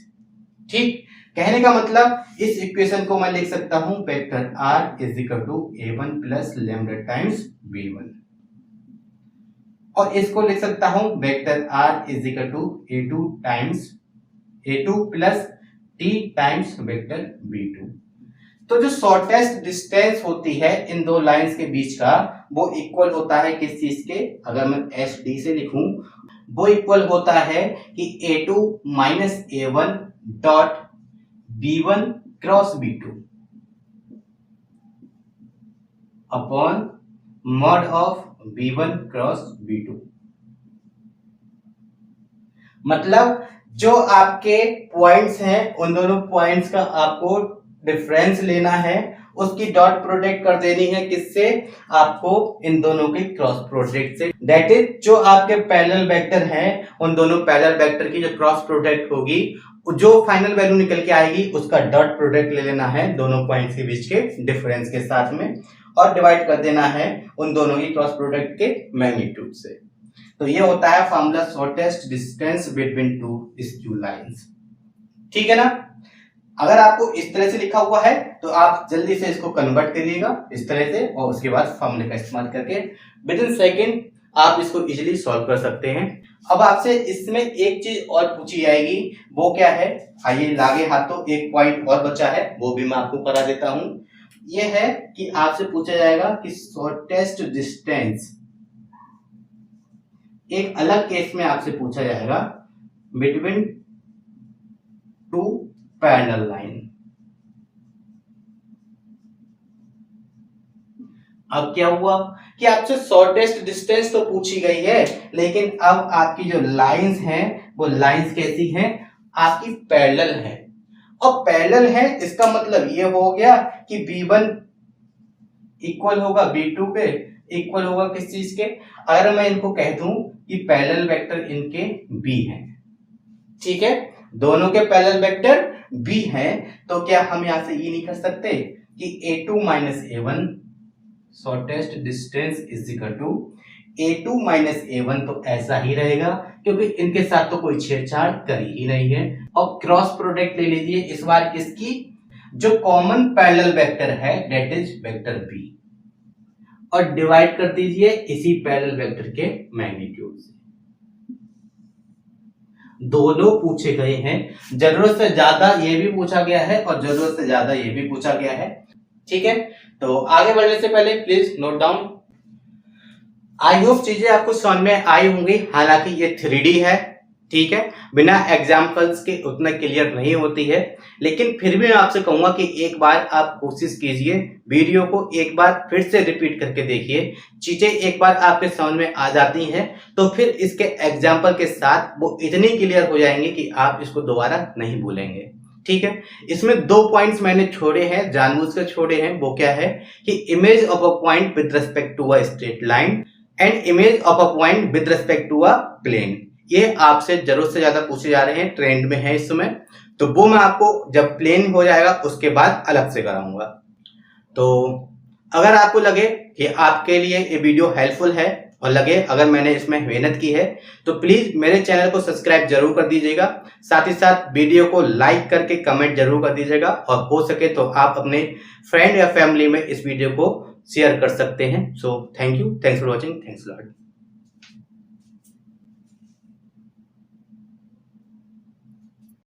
ठीक। कहने का मतलब इस इक्वेशन को मैं लिख सकता हूं vector r is equal to a1 plus lambda times b1, और इसको लिख सकता हूं vector r is equal to a2 times a2 plus t times vector b2। तो जो शॉर्टेस्ट डिस्टेंस होती है इन दो लाइंस के बीच का, वो इक्वल होता है किस चीज के, अगर मैं SD से लिखूं, वो इक्वल होता है कि a2 minus a1 dot b1 cross b2 upon mod of b1 cross b2। मतलब जो आपके पॉइंट्स हैं उन दोनों पॉइंट्स का आपको डिफरेंस लेना है उसकी डॉट प्रोडक्ट कर देनी है किससे, आपको इन दोनों के क्रॉस प्रोडक्ट से। दैट इज जो आपके पैरेलल वेक्टर हैं उन दोनों पैरेलल वेक्टर की जो क्रॉस प्रोडक्ट होगी, जो फाइनल वैल्यू निकल के आएगी उसका डॉट प्रोडक्ट ले लेना है दोनों पॉइंट्स के बीच के डिफरेंस के साथ में, और डिवाइड कर देना है उन दोनों की क्रॉस प्रोडक्ट के मैग्नीट्यूड से। तो ये होता है formula shortest distance between two skew lines. ठीक है ना। अगर आपको इस तरह से लिखा हुआ है तो आप जल्दी से इसको कन्वर्ट करिएगा इस तरह से, और उसके बाद फॉर्मूले का इस्तेमाल करके विद इन सेकेंड आप इसको इजीली सॉल्व कर सकते हैं। अब आपसे इसमें एक चीज और पूछी जाएगी, वो क्या है, आइए लागे हाथों एक पॉइंट और बचा है वो भी मैं आपको करा देता हूं। ये है कि आपसे पूछा जाएगा कि शॉर्टेस्ट डिस्टेंस, एक अलग केस में आपसे पूछा जाएगा बिटवीन टू पैरेलल लाइन। अब क्या हुआ कि आपसे शॉर्टेस्ट डिस्टेंस तो पूछी गई है, लेकिन अब आपकी जो लाइंस हैं वो लाइंस कैसी हैं, आपकी पैरेलल है। और पैरेलल है इसका मतलब ये हो गया कि B1 इक्वल होगा B2 के, इक्वल होगा किस चीज के, अगर मैं इनको कह दूं कि पैरेलल वेक्टर इनके B हैं, ठीक है, दोनों के पैरेलल वेक्टर B हैं, तो क्या हम यहां से ये नहीं कर सकते कि A2 minus A1 shortest distance is equal to A2 minus A1, तो ऐसा ही रहेगा क्योंकि इनके साथ तो कोई छेड़छाड़ करी ही नहीं है। और क्रॉस प्रोडक्ट ले लीजिए इस बार किसकी, जो कॉमन पैरेलल वेक्टर है दैट इज वेक्टर B, और डिवाइड कर दीजिए इसी पैरेलल वेक्टर के मैग्नीट्यूड से। दोनों पूछे गए हैं, जरूरत से ज्यादा ये भी पूछा गया है और जरूरत से ज्यादा ये भी पूछा गया है। ठीक है, तो आगे बढ़ने से पहले please note down. I hope चीजें आपको समझ में आई होंगी, हालांकि ये 3D है, ठीक है, बिना एग्जाम्पल्स के उतना क्लियर नहीं होती है, लेकिन फिर भी मैं आपसे कहूंगा कि एक बार आप कोशिश कीजिए, वीडियो को एक बार फिर से रिपीट करके देखिए, चीजें एक बार आपके समझ में आ जाती हैं तो फिर इसके एग्जाम्पल के साथ वो इतनी क्लियर हो जाएंगे कि आप इसको दोबारा नहीं भूलेंगे। ठीक है, इसमें 2 पॉइंट्स मैंने छोड़े हैं, जानबूझकर छोड़े हैं, वो क्या है कि image of a point with respect to a straight line and image of a point with respect to a plane. ये आपसे जरूरत से ज्यादा पूछे जा रहे हैं, ट्रेंड में है इस समय, तो वो मैं आपको जब प्लेन हो जाएगा उसके बाद अलग से कराऊंगा। तो अगर आपको लगे कि आपके लिए ये वीडियो हेल्पफुल है और लगे अगर मैंने इसमें मेहनत की है तो प्लीज मेरे चैनल को सब्सक्राइब जरूर कर दीजिएगा, साथ ही साथ वीडियो को लाइक करके कमेंट जरूर कर दीजिएगा, और हो सके तो आप अपने फ्रेंड या फैमिली में इस वीडियो को शेयर कर सकते हैं। So thank you, thanks for watching, thanks lot.